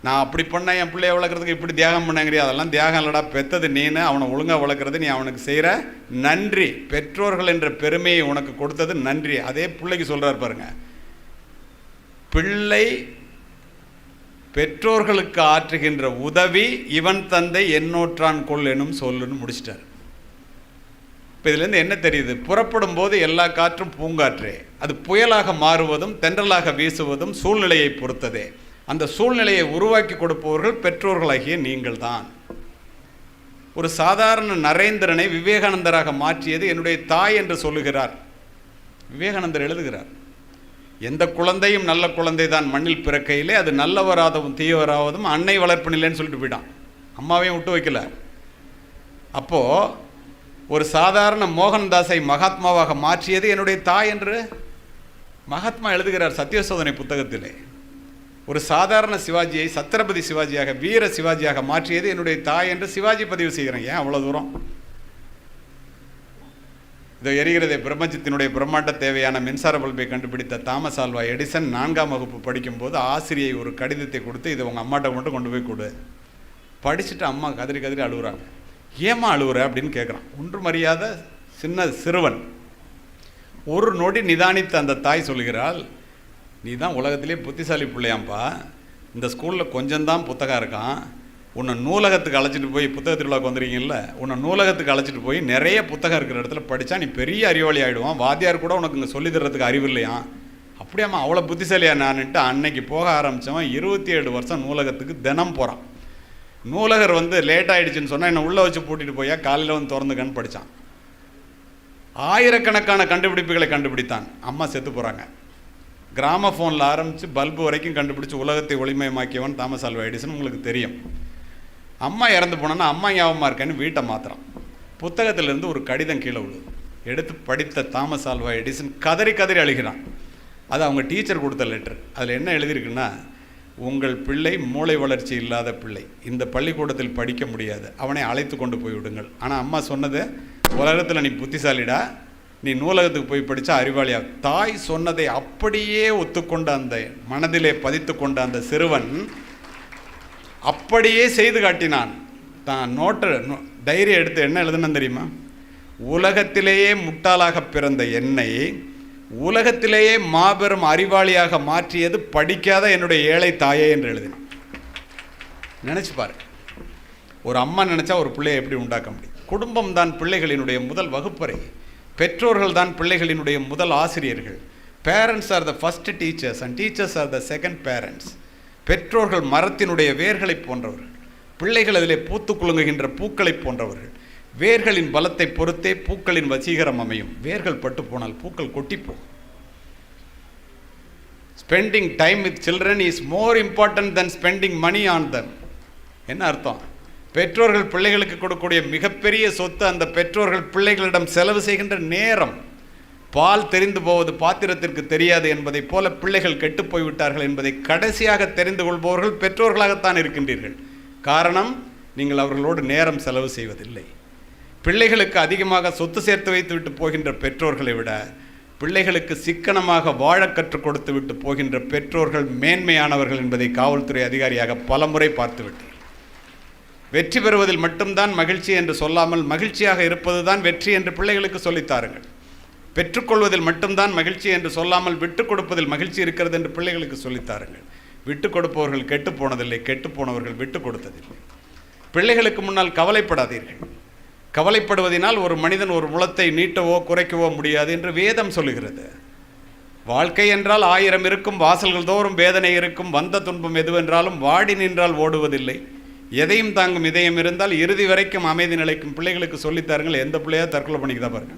நான் அப்படி பண்ணேன், என் பிள்ளைய வளர்க்குறதுக்கு இப்படி தியாகம் பண்ணேங்கிறியா, அதெல்லாம் தியாகம் இல்லடா, பெற்றது நீனு, அவனை ஒழுங்காக வளர்க்குறது நீ, அவனுக்கு செய்கிற நன்றி, பெற்றோர்கள் என்ற பெருமையை உனக்கு கொடுத்தது நன்றி. அதே பிள்ளைக்கு சொல்கிறார் பாருங்க, பிள்ளை பெற்றோர்களுக்கு ஆற்றுகின்ற உதவி இவன் தந்தை என்னோற்றான் கொள் எனும் சொல்லுன்னு முடிச்சிட்டார். இப்போ இதுலேருந்து என்ன தெரியுது, புறப்படும் போது எல்லா காற்றும் பூங்காற்றே, அது புயலாக மாறுவதும் தென்றலாக வீசுவதும் சூழ்நிலையை பொறுத்ததே. அந்த சூழ்நிலையை உருவாக்கி கொடுப்பவர்கள் பெற்றோர்களாகிய நீங்கள் தான். ஒரு சாதாரண நரேந்திரனை விவேகானந்தராக மாற்றியது என்னுடைய தாய் என்று சொல்லுகிறார் விவேகானந்தர். எழுதுகிறார், எந்த குழந்தையும் நல்ல குழந்தை தான் மண்ணில் பிறக்கையிலே, அது நல்லவராதவும் தீயவராவதும் அன்னை வளர்ப்பினில்லைன்னு சொல்லிட்டு போயிட்டான். அம்மாவையும் விட்டு வைக்கல. அப்போது ஒரு சாதாரண மோகன்தாஸை மகாத்மாவாக மாற்றியது என்னுடைய தாய் என்று மகாத்மா எழுதுகிறார் சத்தியசோதனை புத்தகத்திலே. ஒரு சாதாரண சிவாஜியை சத்ரபதி சிவாஜியாக, வீர சிவாஜியாக மாற்றியது என்னுடைய தாய் என்று சிவாஜி பதிவு செய்கிறேன். ஏன் அவ்வளோ தூரம்? இதை எரிகிறதே பிரபஞ்சத்தினுடைய பிரம்மாண்ட தேவையான மின்சார பல்பை கண்டுபிடித்த தாமஸ் ஆல்வா எடிசன் 4ஆம் வகுப்பு படிக்கும்போது ஆசிரியை ஒரு கடிதத்தை கொடுத்து, இதை உங்கள் அம்மாட்ட மட்டும் கொண்டு போய் கொடு. படிச்சுட்டு அம்மா கதறி கதறி அழுகுறாங்க. ஏம்மா அழுகுற அப்படின்னு கேட்குறான். ஒன்றும் அறியாத சின்ன சிறுவன். ஒரு நொடி நிதானித்து அந்த தாய் சொல்கிறாள், நீ தான் உலகத்திலே புத்திசாலி பிள்ளையாம்பா, இந்த ஸ்கூலில் கொஞ்சம்தான் புத்தகம் இருக்கான், உன்னை நூலகத்துக்கு அழைச்சிட்டு போய் புத்தக திருவிழாவுக்கு வந்துடுறீங்கல்ல, உன்னை நூலகத்துக்கு அழைச்சிட்டு போய் நிறைய புத்தகம் இருக்கிற இடத்துல படித்தா நீ பெரிய அறிவாளி ஆகிடுவான், வாத்தியார் கூட உனக்கு இங்கே சொல்லி தர்றதுக்கு அறிவு இல்லையா? அப்படியாம்மா அவ்வளோ புத்திசாலியா நான்ட்டு அன்னைக்கு போக ஆரம்பித்தவன் 27 வருஷம் நூலகத்துக்கு தினம் போகிறான். நூலகர் லேட் ஆகிடுச்சின்னு சொன்னால் என்னை உள்ளே வச்சு பூட்டிட்டு போயா காலையில் திறந்துக்கன்னு படித்தான். ஆயிரக்கணக்கான கண்டுபிடிப்புகளை கண்டுபிடித்தான். அம்மா செத்து போகிறாங்க. கிராமஃபோனில் ஆரம்பித்து பல்பு வரைக்கும் கண்டுபிடிச்சி உலகத்தை ஒளிமயமாக்கியவன் தாமஸ் ஆல்வா எடிசன், உங்களுக்கு தெரியும். அம்மா இறந்து போனோன்னா அம்மா ஞாபகமாக இருக்கேன்னு வீட்டை மாத்திரம். புத்தகத்திலேருந்து ஒரு கடிதம் கீழே விழுது. எடுத்து படித்த தாமஸ் ஆல்வா எடிசன் கதறி கதறி அழுகிறான். அது அவங்க டீச்சர் கொடுத்த லெட்டர். அதில் என்ன எழுதியிருக்குன்னா, உங்கள் பிள்ளை மூளை வளர்ச்சி இல்லாத பிள்ளை, இந்த பள்ளிக்கூடத்தில் படிக்க முடியாது, அவனை அழைத்து கொண்டு போய் விடுங்கள். ஆனால் அம்மா சொன்னது, உலகத்தில் நீ புத்திசாலிடா, நீ நூலகத்துக்கு போய் படித்தா அறிவாளியா. தாய் சொன்னதை அப்படியே ஒத்துக்கொண்ட அந்த மனதிலே பதித்து கொண்ட அந்த சிறுவன் அப்படியே செய்து காட்டினான். தான் டைரி எடுத்து என்ன எழுதுன்னு தெரியுமா? உலகத்திலேயே முட்டாளாக பிறந்த என்னை உலகத்திலேயே மாபெரும் அறிவாளியாக மாற்றியது படிக்காத என்னுடைய ஏழை தாயே என்று எழுதினான். நினச்சி பாரு, ஒரு அம்மா நினச்சா ஒரு பிள்ளையை எப்படி உண்டாக்க முடியும்? குடும்பம் தான் பிள்ளைகளினுடைய முதல் வகுப்பறை. பெற்றோர்கள் தான் பிள்ளைகளினுடைய முதல் ஆசிரியர்கள். Parents R the first teachers and teachers are the second parents. பெற்றோர்கள் மரத்தினுடைய வேர்களை போன்றவர்கள், பிள்ளைகள் அதிலே பூத்து குலுங்குகின்ற பூக்களை போன்றவர்கள். வேர்களின் பலத்தை பொறுத்தே பூக்களின் வசீகரம் அமையும். வேர்கள் பட்டு போனால் பூக்கள் கொட்டிப்போம். Spending time with children is more important then spending money on them. என்ன அர்த்தம்? பெற்றோர்கள் பிள்ளைகளுக்கு கொடுக்கக்கூடிய மிகப்பெரிய சொத்து அந்த பெற்றோர்கள் பிள்ளைகளிடம் செலவு செய்கின்ற நேரம். பால் தெரிந்து போவது பாத்திரத்திற்கு தெரியாது என்பதை போல பிள்ளைகள் கெட்டு போய்விட்டார்கள் என்பதை கடைசியாக தெரிந்து கொள்பவர்கள் பெற்றோர்களாகத்தான் இருக்கின்றீர்கள். காரணம், நீங்கள் அவர்களோடு நேரம் செலவு செய்வதில்லை. பிள்ளைகளுக்கு அதிகமாக சொத்து சேர்த்து வைத்து விட்டு போகின்ற பெற்றோர்களை விட பிள்ளைகளுக்கு சிக்கனமாக வாழ கற்றுக் கொடுத்து விட்டு போகின்ற பெற்றோர்கள் மேன்மையானவர்கள் என்பதை காவல்துறை அதிகாரியாக பலமுறை பார்த்துவிட்டேன். வெற்றி பெறுவதில் மட்டும்தான் மகிழ்ச்சி என்று சொல்லாமல், மகிழ்ச்சியாக இருப்பது தான் வெற்றி என்று பிள்ளைகளுக்கு சொல்லித்தாருங்கள். பெற்றுக்கொள்வதில் மட்டும்தான் மகிழ்ச்சி என்று சொல்லாமல், விட்டுக் கொடுப்பதில் மகிழ்ச்சி இருக்கிறது என்று பிள்ளைகளுக்கு சொல்லித்தாருங்கள். விட்டுக் கொடுப்பவர்கள் கெட்டு போனதில்லை, கெட்டு போனவர்கள் விட்டுக் கொடுத்ததில்லை. பிள்ளைகளுக்கு முன்னால் கவலைப்படாதீர்கள். கவலைப்படுவதனால் ஒரு மனிதன் ஒரு முளத்தை நீட்டவோ குறைக்கவோ முடியாது என்று வேதம் சொல்லுகிறது. வாழ்க்கை என்றால் 1000 இருக்கும், வாசல்கள் தோறும் வேதனை இருக்கும், வந்த துன்பம் எதுவென்றாலும் வாடி நின்றால் ஓடுவதில்லை, எதையும் தாங்கும் இதயம் இருந்தால் இறுதி வரைக்கும் அமைதி நிலைக்கும். பிள்ளைகளுக்கு சொல்லித்தாருங்கள். எந்த பிள்ளையா தற்கொலை பண்ணிக்குதா பாருங்க.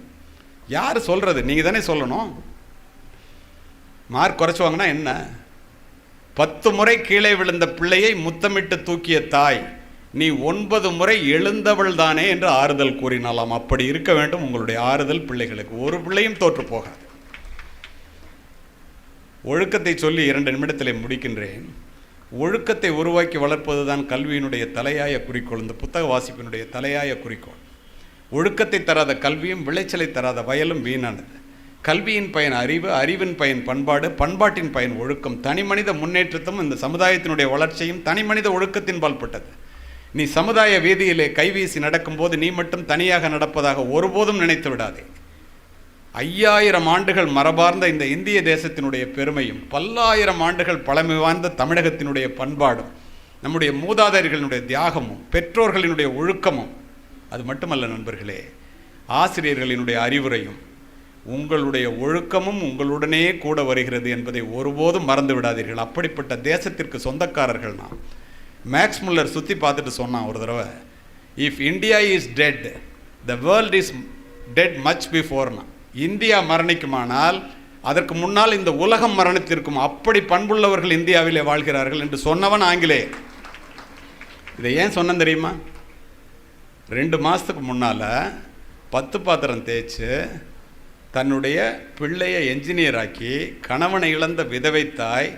யார் சொல்றது? நீங்கள் தானே சொல்லணும். மார்க் குறைச்சுவாங்கன்னா என்ன? 10 முறை கீழே விழுந்த பிள்ளையை முத்தமிட்டு தூக்கிய தாய், நீ 9 முறை எழுந்தவள் தானே என்று ஆறுதல் கூறினாலாம். அப்படி இருக்க வேண்டும் உங்களுடைய ஆறுதல் பிள்ளைகளுக்கு. ஒரு பிள்ளையும் தோற்று போகாது. ஒழுக்கத்தை சொல்லி 2 நிமிடத்திலே முடிக்கின்றேன். ஒழுக்கத்தை உருவாக்கி வளர்ப்பது தான் கல்வியினுடைய தலையாய குறிக்கோள், இந்த புத்தக வாசிப்பினுடைய தலையாய குறிக்கோள். ஒழுக்கத்தை தராத கல்வியும் விளைச்சலை தராத வயலும் வீணானது. கல்வியின் பயன் அறிவு, அறிவின் பயன் பண்பாடு, பண்பாட்டின் பயன் ஒழுக்கம். தனி மனித முன்னேற்றத்தும் இந்த சமுதாயத்தினுடைய வளர்ச்சியும் தனி மனித ஒழுக்கத்தின் பால்பட்டது. நீ சமுதாய வீதியிலே கைவீசி நடக்கும்போது நீ மட்டும் தனியாக நடப்பதாக ஒருபோதும் நினைத்து விடாதே. 5000 ஆண்டுகள் மரபார்ந்த இந்த இந்திய தேசத்தினுடைய பெருமையும், பல்லாயிரம் ஆண்டுகள் பழமை வாய்ந்த தமிழகத்தினுடைய பண்பாடும், நம்முடைய மூதாதையர்களினுடைய தியாகமும், பெற்றோர்களினுடைய ஒழுக்கமும், அது மட்டுமல்ல நண்பர்களே, ஆசிரியர்களினுடைய அறிவுரையும், உங்களுடைய ஒழுக்கமும் உங்களுடனே கூட வருகிறது என்பதை ஒருபோதும் மறந்து விடாதீர்கள். அப்படிப்பட்ட தேசத்திற்கு சொந்தக்காரர்கள் நாம். மேக்ஸ் முல்லர் சுற்றி பார்த்துட்டு சொன்னான் ஒரு தடவை, if India is dead the world is dead much பிஃபோர்னா. இந்தியா மரணிக்குமானால் அதற்கு முன்னால் இந்த உலகம் மரணித்திருக்கும். அப்படி பண்புள்ளவர்கள் இந்தியாவிலே வாழ்கிறார்கள் என்று சொன்னவன் ஆங்கிலேயர். இதை ஏன் சொன்னேன் தெரியுமா? 2 மாதத்துக்கு முன்னால் 10 பாத்திரம் தேய்ச்சி தன்னுடைய பிள்ளையை என்ஜினியராக்கி கணவனை இழந்த விதவை தாய்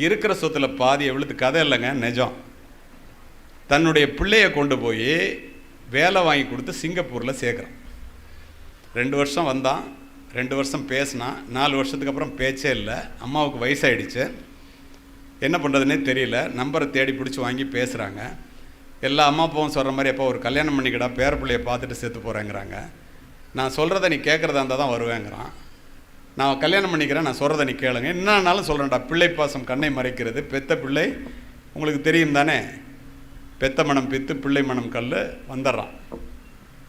இருக்கிற சொத்தில் பாதியை விழுத்து, கதை இல்லைங்க, நிஜம். தன்னுடைய பிள்ளையை கொண்டு போய் வேலை வாங்கி கொடுத்து சிங்கப்பூரில் சேர்க்குறான். 2 வருஷம் வந்தான், 2 வருஷம் பேசினான். 4 வருஷத்துக்கு அப்புறம் பேச்சே இல்லை. அம்மாவுக்கு வயசாகிடுச்சு, என்ன பண்ணுறதுனே தெரியல. நம்பரை தேடி பிடிச்சி வாங்கி பேசுகிறாங்க. எல்லா அம்மா அப்பாவும் சொல்கிற மாதிரி, அப்போ ஒரு கல்யாணம் பண்ணிக்கிடா, பேர பிள்ளையை பார்த்துட்டு செத்து போகிறேங்கிறாங்க. நான் சொல்கிறத நீ கேட்குறதா இருந்தால் தான் வருவேங்கிறான். நான் கல்யாணம் பண்ணிக்கிறேன், நான் சொல்கிறத நீ கேளுங்க. என்னன்னாலும் சொல்கிறேன்டா. பிள்ளை பாசம் கண்ணை மறைக்கிறது. பெத்த பிள்ளை உங்களுக்கு தெரியும் தானே. பெத்த மனம் பித்து பிள்ளை மனம் கல் வந்துடுறான்.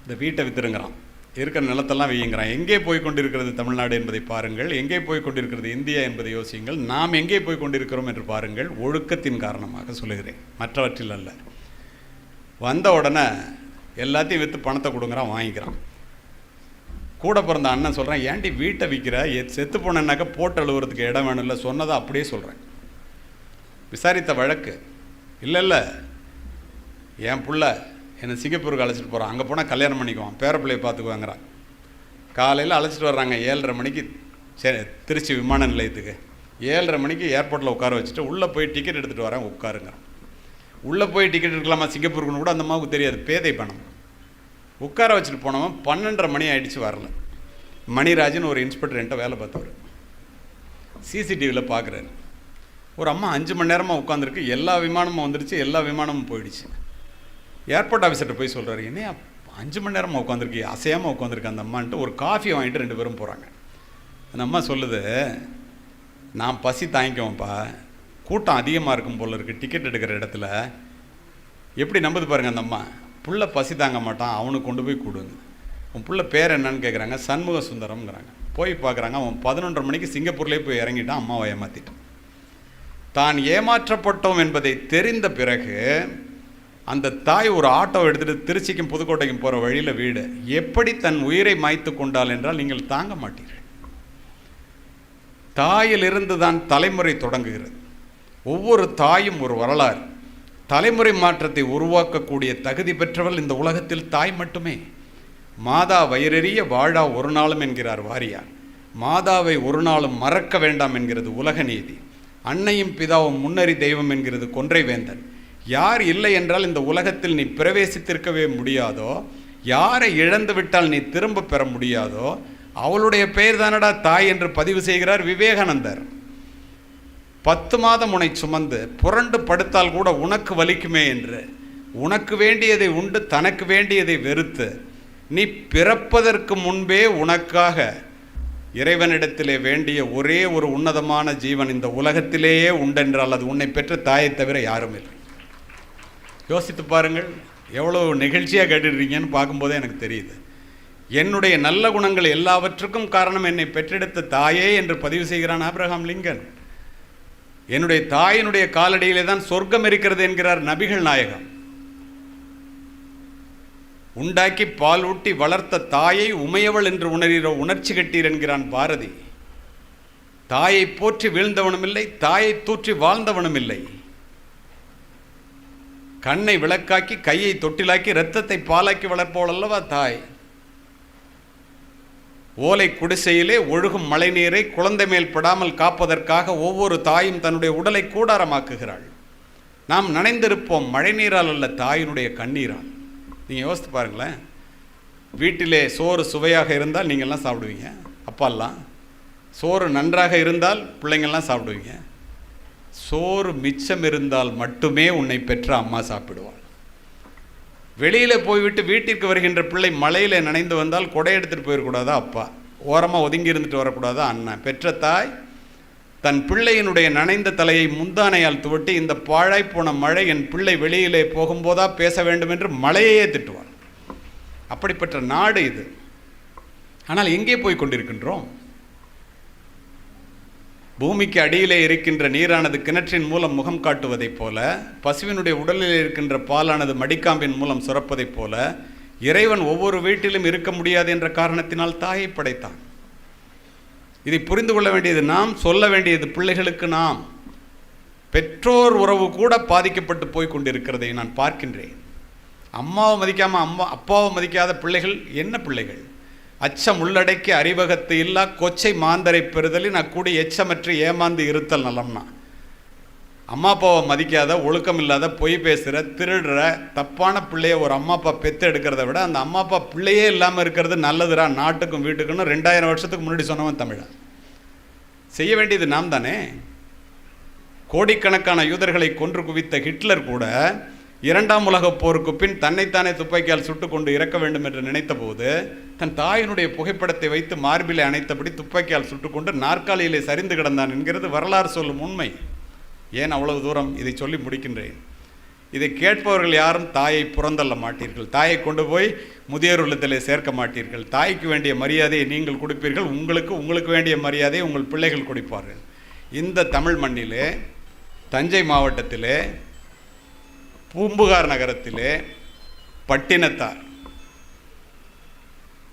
இந்த வீட்டை வித்துருங்கிறான், இருக்கிற நிலத்தெல்லாம் வையுங்கிறான். எங்கே போய் கொண்டிருக்கிறது தமிழ்நாடு என்பதை பாருங்கள், எங்கே போய் கொண்டிருக்கிறது இந்தியா என்பதை யோசியுங்கள். நாம் எங்கே போய் கொண்டிருக்கிறோம் என்று பாருங்கள். ஒழுக்கத்தின் காரணமாக சொல்லுகிறேன், மற்றவற்றில் அல்ல. வந்த உடனே எல்லாத்தையும் விற்று பணத்தை கொடுங்குறான், வாங்கிக்கிறான். கூட பிறந்த அண்ணன் சொல்கிறேன், ஏன்டி வீட்டை விற்கிற, செத்து போனேன்னாக்கா போட்டு அழுவுறதுக்கு இடம் வேணும் இல்லை, சொன்னதை அப்படியே சொல்கிறேன். விசாரித்த வழக்கு. இல்லை என் புள்ள என்னை சிங்கப்பூருக்கு அழைச்சிட்டு போகிறான், அங்கே போனால் கல்யாணம் பண்ணிக்குவான், பேரப்பிள்ளையை பார்த்துக்குவாங்கிறான். காலையில் அழைச்சிட்டு வர்றாங்க 7:30 மணிக்கு திருச்சி விமான நிலையத்துக்கு. 7:30 மணிக்கு ஏர்போர்ட்டில் உட்கார வச்சுட்டு உள்ளே போய் டிக்கெட் எடுத்துகிட்டு வரேன், உட்காருங்கிறான். உள்ளே போய் டிக்கெட் எடுக்கலாமா சிங்கப்பூருக்குன்னு கூட அந்த அம்மாவுக்கு தெரியாது, பேதை பணம். உட்கார வச்சுட்டு போனவன் 12:30 மணி ஆகிடுச்சு, வரல. மணிராஜன் ஒரு இன்ஸ்பெக்டர் என்கிட்ட வேலை பார்த்தவர், சிசிடிவியில் பார்க்குறாரு. ஒரு அம்மா 5 மணி நேரமாக உட்காந்துருக்கு, எல்லா விமானமும் வந்துடுச்சு, எல்லா விமானமும் போயிடுச்சு. ஏர்போர்ட் ஆஃபீஸர்கிட்ட போய் சொல்கிறாரு, என்ன 5 மணி நேரமாக உட்காந்துருக்கு, அசையாமல் உட்காந்துருக்கு அந்த அம்மான்ட்டு. ஒரு காஃபி வாங்கிட்டு 2 பேரும் போகிறாங்க. அந்த அம்மா சொல்லுது, நான் பசி தாங்கிக்குவேன்ப்பா, கூட்டம் அதிகமாக இருக்கும் போல இருக்குது டிக்கெட் எடுக்கிற இடத்துல. எப்படி நம்புது பாருங்கள் அந்த அம்மா. புள்ள பசி தாங்க மாட்டான், அவனுக்கு கொண்டு போய் கொடுங்க. உன் புள்ள பேர் என்னன்னு கேட்குறாங்க, சண்முக சுந்தரம்ங்கிறாங்க. போய் பார்க்குறாங்க, அவன் 11:30 மணிக்கு சிங்கப்பூர்லேயே போய் இறங்கிட்டான், அம்மாவை ஏமாற்றிட்டான். தான் ஏமாற்றப்பட்டோம் என்பதை தெரிந்த பிறகு அந்த தாய் ஒரு ஆட்டோ எடுத்துகிட்டு திருச்சிக்கும் புதுக்கோட்டைக்கும் போகிற வழியில் வீடு. எப்படி தன் உயிரை மாய்த்து கொண்டாள் என்றால் நீங்கள் தாங்க மாட்டீர்கள். தாயிலிருந்து தான் தலைமுறை தொடங்குகிறது. ஒவ்வொரு தாயும் ஒரு வரலாறு. தலைமுறை மாற்றத்தை உருவாக்கக்கூடிய தகுதி பெற்றவள் இந்த உலகத்தில் தாய் மட்டுமே. மாதா வயிறெறிய வாழா ஒரு நாளும் என்கிறார் வாரியார். மாதாவை ஒரு நாளும் மறக்க வேண்டாம் என்கிறது உலக நீதி. அன்னையும் பிதாவும் முன்னறி தெய்வம் என்கிறது கொன்றை வேந்தன். யார் இல்லை என்றால் இந்த உலகத்தில் நீ பிரவேசித்திருக்கவே முடியாதோ, யாரை இழந்து விட்டால் நீ திரும்ப பெற முடியாதோ அவளுடைய பெயர் தானடா தாய் என்று பதிவு செய்கிறார் விவேகானந்தர். 10 மாதம் உன்னை சுமந்து புரண்டு படுத்தால் கூட உனக்கு வலிக்குமே என்று, உனக்கு வேண்டியதை உண்டு தனக்கு வேண்டியதை வெறுத்து, நீ பிறப்பதற்கு முன்பே உனக்காக இறைவனிடத்திலே வேண்டிய ஒரே ஒரு உன்னதமான ஜீவன் இந்த உலகத்திலேயே உண்டென்றால் அது உன்னை பெற்ற தாயை தவிர யாரும் இல்லை. யோசித்து பாருங்கள், எவ்வளோ நெகிழ்ச்சியாக கேட்டுடுறீங்கன்னு பார்க்கும்போதே எனக்கு தெரியுது. என்னுடைய நல்ல குணங்கள் எல்லாவற்றுக்கும் காரணம் என்னை பெற்றெடுத்த தாயே என்று பதிவு செய்கிறான் ஆபிரகாம் லிங்கன். என்னுடைய தாயினுடைய காலடியிலே தான் சொர்க்கம் இருக்கிறது என்கிறார் நபிகள் நாயகம். உண்டாக்கி பால் ஊட்டி வளர்த்த தாயை உமையவள் என்று உணர்கிற உணர்ச்சி கட்டீர் என்கிறான் பாரதி. தாயை போற்றி வீழ்ந்தவனும் இல்லை, தாயை தூற்றி வாழ்ந்தவனும் இல்லை. கண்ணை விளக்காக்கி கையை தொட்டிலாக்கி இரத்தத்தை பாலாக்கி வளர்ப்பவள் அல்லவா தாய். ஓலை குடிசையிலே ஒழுகும் மழை நீரை குழந்தை மேல் படாமல் காப்பதற்காக ஒவ்வொரு தாயும் தன்னுடைய உடலை கூடாரமாக்குகிறாள். நாம் நனைந்திருப்போம் மழை நீரால் அல்ல, தாயினுடைய கண்ணீரால். நீங்கள் யோசித்து பாருங்களேன், வீட்டிலே சோறு சுவையாக இருந்தால் நீங்கள்லாம் சாப்பிடுவீங்க, அப்பாலாம். சோறு நன்றாக இருந்தால் பிள்ளைங்கள்லாம் சாப்பிடுவீங்க. சோறு மிச்சம் இருந்தால் மட்டுமே உன்னை பெற்ற அம்மா சாப்பிடுவாள். வெளியில் போய்விட்டு வீட்டிற்கு வருகின்ற பிள்ளை மழையில் நனைந்து வந்தால் கொடை எடுத்துகிட்டு போயிடக்கூடாதா அப்பா, ஓரமாக ஒதுங்கி இருந்துட்டு வரக்கூடாதா அண்ணன். பெற்ற தாய் தன் பிள்ளையினுடைய நனைந்த தலையை முந்தானையால் துவட்டி, இந்த பாழாய்ப்போன மழை என் பிள்ளை வெளியிலே போகும்போதா பேச வேண்டும் என்று மழையே திட்டுவார். அப்படிப்பட்ட நாடு இது. ஆனால் எங்கே போய் கொண்டிருக்கின்றோம்? பூமிக்கு அடியிலே இருக்கின்ற நீரானது கிணற்றின் மூலம் முகம் காட்டுவதைப் போல, பசுவினுடைய உடலில் இருக்கின்ற பாலானது மடிக்காம்பின் மூலம் சுரப்பதைப் போல, இறைவன் ஒவ்வொரு வீட்டிலும் இருக்க முடியாது என்ற காரணத்தினால் தாயை படைத்தான். இதை புரிந்து கொள்ள வேண்டியது நாம், சொல்ல வேண்டியது பிள்ளைகளுக்கு நாம். பெற்றோர் உறவு கூட பாதிக்கப்பட்டு போய் கொண்டிருக்கிறதை நான் பார்க்கின்றேன். அம்மாவை மதிக்காமல் அப்பாவை மதிக்காத பிள்ளைகள் என்ன பிள்ளைகள்? அச்சம் உள்ளடக்கி அறிவகத்து இல்லா கொச்சை மாந்தரை பெறுதலின் அக்கூடி எச்சமற்று ஏமாந்து இருத்தல் நலம்னா. அம்மா அப்பாவை மதிக்காத, ஒழுக்கம் இல்லாத, பொய் பேசுகிற, திருடுற தப்பான பிள்ளைய ஒரு அம்மா அப்பா பெற்று எடுக்கிறத விட அந்த அம்மா அப்பா பிள்ளையே இல்லாமல் இருக்கிறது நல்லதுரா நாட்டுக்கும் வீட்டுக்குன்னு 2000 வருஷத்துக்கு முன்னாடி சொன்னவன் தமிழன். செய்ய வேண்டியது நாம் தானே. கோடிக்கணக்கான யூதர்களை கொன்று குவித்த ஹிட்லர் கூட 2ஆம் உலகப் போருக்கு பின் தன்னைத்தானே துப்பாக்கியால் சுட்டு கொண்டு இறக்க வேண்டும் என்று நினைத்த போது தன் தாயினுடைய புகைப்படத்தை வைத்து மார்பிலே அணைத்தபடி துப்பாக்கியால் சுட்டுக்கொண்டு நாற்காலியிலே சரிந்து கிடந்தான் என்கிறது வரலாறு சொல்லும் உண்மை. ஏன் அவ்வளவு தூரம் இதை சொல்லி முடிக்கின்றேன்? இதை கேட்பவர்கள் யாரும் தாயை புறந்தள்ள மாட்டீர்கள், தாயை கொண்டு போய் முதியோர் இல்லத்திலே சேர்க்க மாட்டீர்கள். தாய்க்கு வேண்டிய மரியாதையை நீங்கள் கொடுப்பீர்கள், உங்களுக்கு வேண்டிய மரியாதையை உங்கள் பிள்ளைகள் கொடுப்பார்கள். இந்த தமிழ் மண்ணிலே, தஞ்சை மாவட்டத்திலே, பூம்புகார் நகரத்திலே பட்டினத்தார்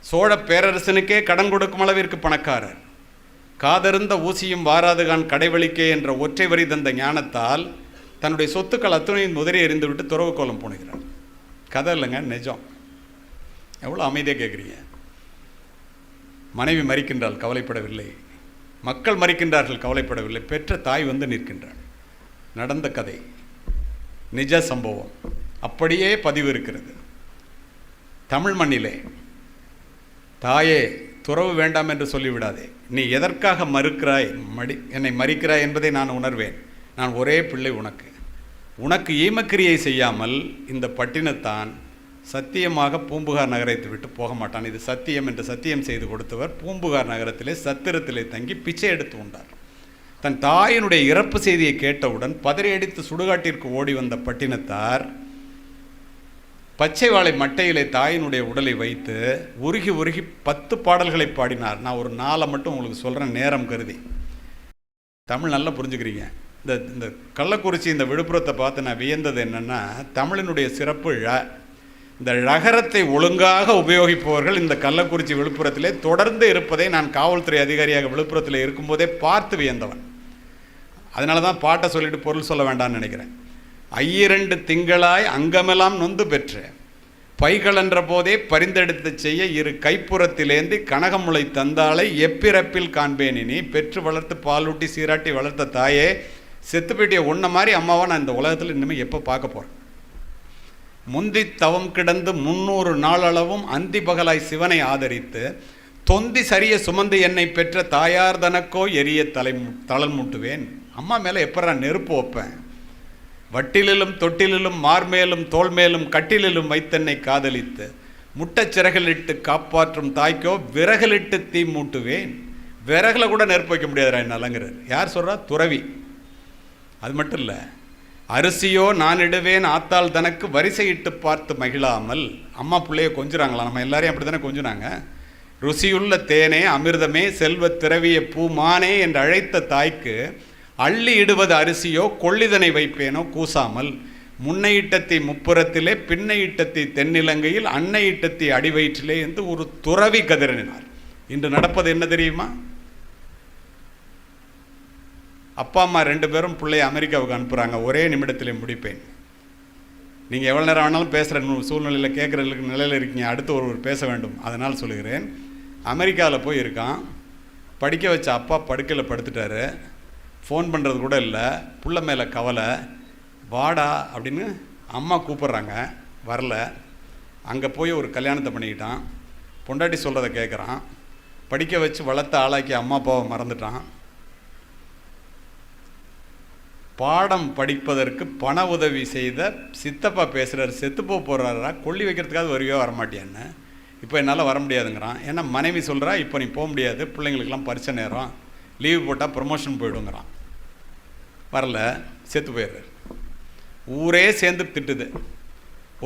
சோழ பேரரசனுக்கே கடன் கொடுக்கும் அளவிற்கு பணக்காரர், காதருந்த ஊசியும் வாராதுகான் கடைவழிக்கே என்ற ஒற்றை வரி தந்த ஞானத்தால் தன்னுடைய சொத்துக்கள் அத்துணையின் முதலே எறிந்துவிட்டு துறவு கோலம் போனுகிறார். கதை இல்லைங்க, நிஜம். எவ்வளோ அமைதியாக கேட்குறீங்க. மனைவி மறிக்கின்றால் கவலைப்படவில்லை, மக்கள் மறிக்கின்றார்கள் கவலைப்படவில்லை, பெற்ற தாய் வந்து நிற்கின்றாள். நடந்த கதை, நிஜ சம்பவம், அப்படியே பதிவு இருக்கிறது. தமிழ் மண்ணிலே தாயே துறவு வேண்டாம் என்று சொல்லிவிடாதே, நீ எதற்காக மறுக்கிறாய், என்னை மறிக்கிறாய் என்பதை நான் உணர்வேன். நான் ஒரே பிள்ளை உனக்கு ஈமக்கிரியை செய்யாமல் இந்த பட்டினத்தான் சத்தியமாக பூம்புகார் நகரத்தை விட்டு போக மாட்டான். இது சத்தியம் என்று சத்தியம் செய்து கொடுத்தவர் பூம்புகார் நகரத்திலே சத்திரத்திலே தங்கி பிச்சை எடுத்து உண்டார். தன் தாயினுடைய இறப்பு செய்தியை கேட்டவுடன் பதறியடித்து சுடுகாட்டிற்கு ஓடி வந்த பட்டினத்தார் பச்சை வாழை மட்டையிலே தாயினுடைய உடலை வைத்து உருகி உருகி 10 பாடல்களை பாடினார். நான் ஒரு 4 மட்டும் உங்களுக்கு சொல்கிறேன், நேரம் கருதி. தமிழ் நல்லா புரிஞ்சுக்கிறீங்க. இந்த கள்ளக்குறிச்சி, இந்த விழுப்புரத்தை பார்த்து நான் வியந்தது என்னென்னா, தமிழினுடைய சிறப்பு இந்த ழகரத்தை ஒழுங்காக உபயோகிப்பவர்கள் இந்த கள்ளக்குறிச்சி விழுப்புரத்திலே தொடர்ந்து இருப்பதை நான் காவல்துறை அதிகாரியாக விழுப்புரத்தில் இருக்கும்போதே பார்த்து வியந்தவன். அதனால தான் பாட்டை சொல்லிட்டு பொருள் சொல்ல வேண்டாம்னு நினைக்கிறேன். 2 திங்களாய் அங்கமெல்லாம் நொந்து பெற்று பைகளென்ற போதே பரிந்தெடுத்து செய்ய 2 கைப்புறத்திலேந்தி கனகமுளை தந்தாளை எப்பிறப்பில் காண்பேனினி பெற்று வளர்த்து பாலூட்டி சீராட்டி வளர்த்த தாயே, செத்து போயிட்டிய உன்ன மாதிரி அம்மாவை நான் இந்த உலகத்தில் இனிமேல் எப்போ பார்க்க போகிறேன். முந்தி தவம் கிடந்து 300 நாளளவும் அந்தி பகலாய் சிவனை ஆதரித்து தொந்தி சரிய சுமந்து என்னை பெற்ற தாயார் தனக்கோ எரிய தளல் மூட்டுவேன். அம்மா மேலே எப்போ நான் நெருப்பு வைப்பேன். வட்டிலிலும் தொட்டிலிலும் மார்மேலும் தோல்மேலும் கட்டிலிலும் வைத்தென்னை காதலித்து முட்டச்சிறகலிட்டு காப்பாற்றும் தாய்க்கோ விறகலிட்டு தீ மூட்டுவேன். விறகுல கூட நெருப்பு வைக்க முடியாதுரா என்னலங்கிறார். யார் சொல்கிறா? துறவி. அது மட்டும் இல்லை, அரிசியோ நான் இடுவேன் ஆத்தாள் தனக்கு வரிசையிட்டு பார்த்து மகிழாமல். அம்மா பிள்ளைய கொஞ்சுறாங்களா? நம்ம எல்லாரையும் அப்படி தானே கொஞ்சுனாங்க. ருசியுள்ள தேனே அமிர்தமே செல்வ திரவிய பூமானே என்று அழைத்த தாய்க்கு அள்ளி இடுவது அரிசியோ கொள்ளிதனை வைப்பேனோ கூசாமல். முன்னை இட்டத்தி முப்புறத்திலே பின்னை இட்டத்தி தென்னிலங்கையில் அன்னை இட்டத்தி அடிவயிற்றிலே என்று ஒரு துறவி கதறினார். இன்று நடப்பது என்ன தெரியுமா? அப்பா அம்மா 2 பேரும் பிள்ளையை அமெரிக்காவுக்கு அனுப்புகிறாங்க. ஒரே நிமிடத்திலே முடிப்பேன். நீங்கள் எவ்வளோ நேரம் வேணாலும் பேசுகிற சூழ்நிலையில் கேட்குற நிலையில் இருக்கீங்க. அடுத்து ஒருவர் பேச வேண்டும், அதனால் சொல்லுகிறேன். அமெரிக்காவில் போய் இருக்கான். படிக்க வச்ச அப்பா படுக்கையில் படுத்துட்டாரு. ஃபோன் பண்ணுறது கூட இல்லை. புள்ள மேலே கவலை. வாடா அப்படின்னு அம்மா கூப்பிட்றாங்க, வரல. அங்கே போய் ஒரு கல்யாணத்தை பண்ணிக்கிட்டான். பொண்டாட்டி சொல்கிறத கேட்குறான். படிக்க வச்சு வளர்த்த ஆளாக்கி அம்மா அப்பாவை மறந்துட்டான். பாடம் படிப்பதற்கு பண உதவி செய்த சித்தப்பா பேசுகிறார். செத்துப்போ போடுறாரா, கொல்லி வைக்கிறதுக்காவது வருவியோ வரமாட்டியான்னு. இப்போ என்னால் வர முடியாதுங்கிறான். ஏன்னா மனைவி சொல்கிறா, இப்போ நீ போக முடியாது, பிள்ளைங்களுக்கெல்லாம் பரிச்சை நேரம், லீவு போட்டால் ப்ரமோஷன் போயிடுங்கிறான். வரல, செத்து போயிடுறாரு. ஊரே சேர்ந்து திட்டுது.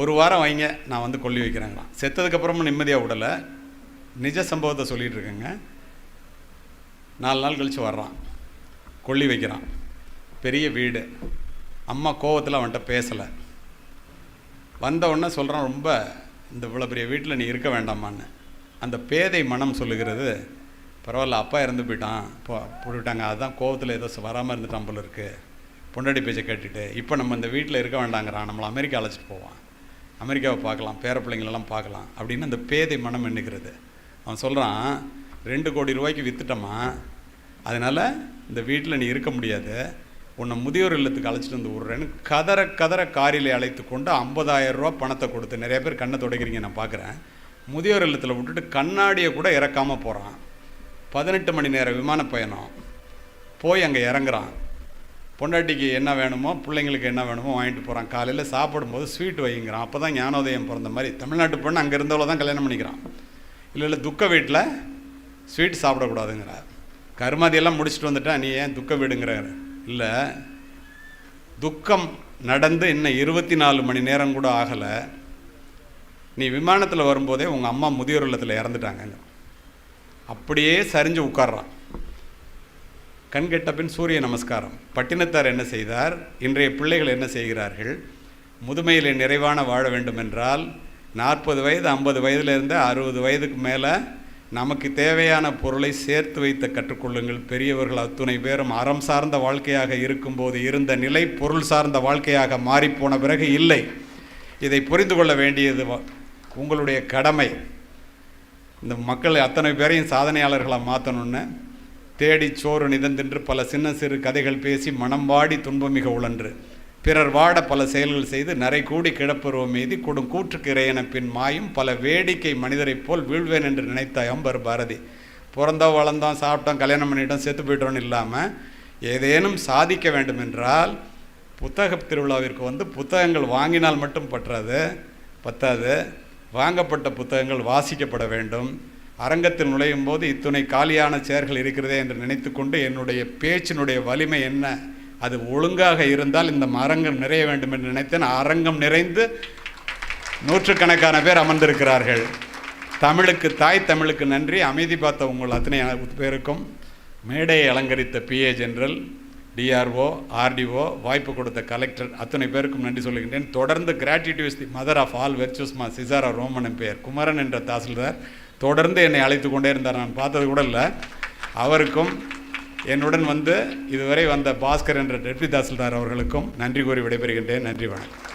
1 வாரம் வைங்க, நான் வந்து கொல்லி வைக்கிறேங்களாம். செத்ததுக்கப்புறமும் நிம்மதியாக விடலை. நிஜ சம்பவத்தை சொல்லிகிட்டு இருக்கேங்க. 4 நாள் கழித்து வர்றான், கொல்லி வைக்கிறான். பெரிய வீடு. அம்மா கோவத்தில் அவன்கிட்ட பேசலை. வந்த உடனே சொல்கிறான், ரொம்ப இந்த இவ்வளோ பெரிய வீட்டில் நீ இருக்க வேண்டாமான்னு. அந்த பேதை மனம் சொல்லுகிறது, பரவாயில்ல அப்பா இறந்து போயிட்டான், போட்டுவிட்டாங்க, அதுதான் கோவத்தில் ஏதோ வராமல் இருந்துட்டான் போல இருக்குது, பொண்டாட்டி பேச்சை கேட்டுட்டு இப்போ நம்ம இந்த வீட்டில் இருக்க வேண்டாங்கிறான், நம்மளை அமெரிக்கா அழைச்சிட்டு போவான், அமெரிக்காவை பார்க்கலாம், பேர பிள்ளைங்களெல்லாம் பார்க்கலாம் அப்படின்னு அந்த பேதை மனம் எண்ணுகிறது. அவன் சொல்கிறான், 2 கோடி ரூபாய்க்கு விற்றுட்டோமா, அதனால் இந்த வீட்டில் நீ இருக்க முடியாது, உன்னை முதியோர் இல்லத்துக்கு அழைச்சிட்டு வந்து விட்றேன்னு கதற காரிலே அழைத்து கொண்டு 50,000 ரூபா பணத்தை கொடுத்து, நிறைய பேர் கண்ணை துடைக்கிறீங்க நான் பார்க்குறேன், முதியோர் இல்லத்தில் விட்டுட்டு கண்ணாடியை கூட இறக்காமல் போகிறான். 18 மணி நேர விமான பயணம். போய் அங்கே இறங்குறான். பொண்டாட்டிக்கு என்ன வேணுமோ பிள்ளைங்களுக்கு என்ன வேணுமோ வாங்கிட்டு போகிறான். காலையில் சாப்பிடும்போது ஸ்வீட் வைங்கிறான். அப்போ தான் ஞானோதயம் பிறந்த மாதிரி. தமிழ்நாட்டு பொண்ணு அங்கே இருந்தவளை தான் கல்யாணம் பண்ணிக்கிறான். இல்லை துக்க வீட்டில் ஸ்வீட் சாப்பிடக்கூடாதுங்கிற. கருமாதியெல்லாம் முடிச்சுட்டு வந்துட்டா நீ ஏன் துக்க வீடுங்கிற? இல்லை, துக்கம் நடந்து இன்னும் 24 மணி நேரம் கூட ஆகலை. நீ விமானத்தில் வரும்போதே உங்கள் அம்மா முதியோர் இல்லத்தில் இறந்துட்டாங்க. அப்படியே சரிஞ்சு உட்கார்றான். கண்கெட்ட பின் சூரிய நமஸ்காரம். பட்டினத்தார் என்ன செய்தார்? இன்றைய பிள்ளைகள் என்ன செய்கிறார்கள்? முதுமையில் நிறைவான வாழ வேண்டும் என்றால் 40 வயது 50 வயதிலிருந்து 60 வயதுக்கு மேலே நமக்கு தேவையான பொருளை சேர்த்து வைத்த கற்றுக்கொள்ளுங்கள். பெரியவர்கள் அத்துணை பேரும் அறம் சார்ந்த வாழ்க்கையாக இருக்கும்போது இருந்த நிலை பொருள் சார்ந்த வாழ்க்கையாக மாறிப்போன பிறகு இல்லை. இதை புரிந்து கொள்ள வேண்டியது உங்களுடைய கடமை. இந்த மக்கள் அத்தனை பேரையும் சாதனையாளர்களாக மாற்றணுன்னு தேடி சோறு நிதந்தின்று பல சின்ன சிறு கதைகள் பேசி மனம் வாடி துன்பமிக உழன்று பிறர் வாட பல செயல்கள் செய்து நரை கூடி கிடப்பருவம் மீதி கொடும் கூற்றுக்கு இறையென பின் மாயும் பல வேடிக்கை மனிதரைப் போல் வீழ்வேன் என்று நினைத்த அம்பர் பாரதி. பிறந்தோம் வளர்ந்தோம் சாப்பிட்டோம் கல்யாணம் பண்ணிட்டோம் செத்து போய்ட்டோன்னு இல்லாமல் ஏதேனும் சாதிக்க வேண்டும் என்றால் புத்தக திருவிழாவிற்கு வந்து புத்தகங்கள் வாங்கினால் மட்டும் பத்தாது. வாங்கப்பட்ட புத்தகங்கள் வாசிக்கப்பட வேண்டும். அரங்கத்தில் நுழையும் போது இத்துணை காலியான சேர்கள் இருக்கிறதே என்று நினைத்து கொண்டு என்னுடைய பேச்சினுடைய வலிமை என்ன, அது ஒழுங்காக இருந்தால் இந்த அரங்கம் நிறைய வேண்டும் என்று நினைத்தேன். அரங்கம் நிறைந்து நூற்றுக்கணக்கான பேர் அமர்ந்திருக்கிறார்கள். தமிழுக்கு தாய் தமிழுக்கு நன்றி. அமைதி பார்த்த உங்கள் அத்தனை பேருக்கும் மேடையை அலங்கரித்த PA ஜெனரல், DRO, RDO, வாய்ப்பு கொடுத்த கலெக்டர் அத்தனை பேருக்கும் நன்றி சொல்லுகின்றேன். தொடர்ந்து gratitude is the mother of all வெர்ச்சுஸ்மா சிசாரா ரோமன் பெயர் குமரன் என்ற தாசில்தார் தொடர்ந்து என்னை அழைத்து கொண்டே இருந்தார். நான் பார்த்தது கூட இல்லை. அவருக்கும் என்னுடன் வந்து இதுவரை வந்த பாஸ்கர் என்ற டெப்டி தாசில்தார் அவர்களுக்கும் நன்றி கூறி விடைபெறுகின்றேன். நன்றி, வணக்கம்.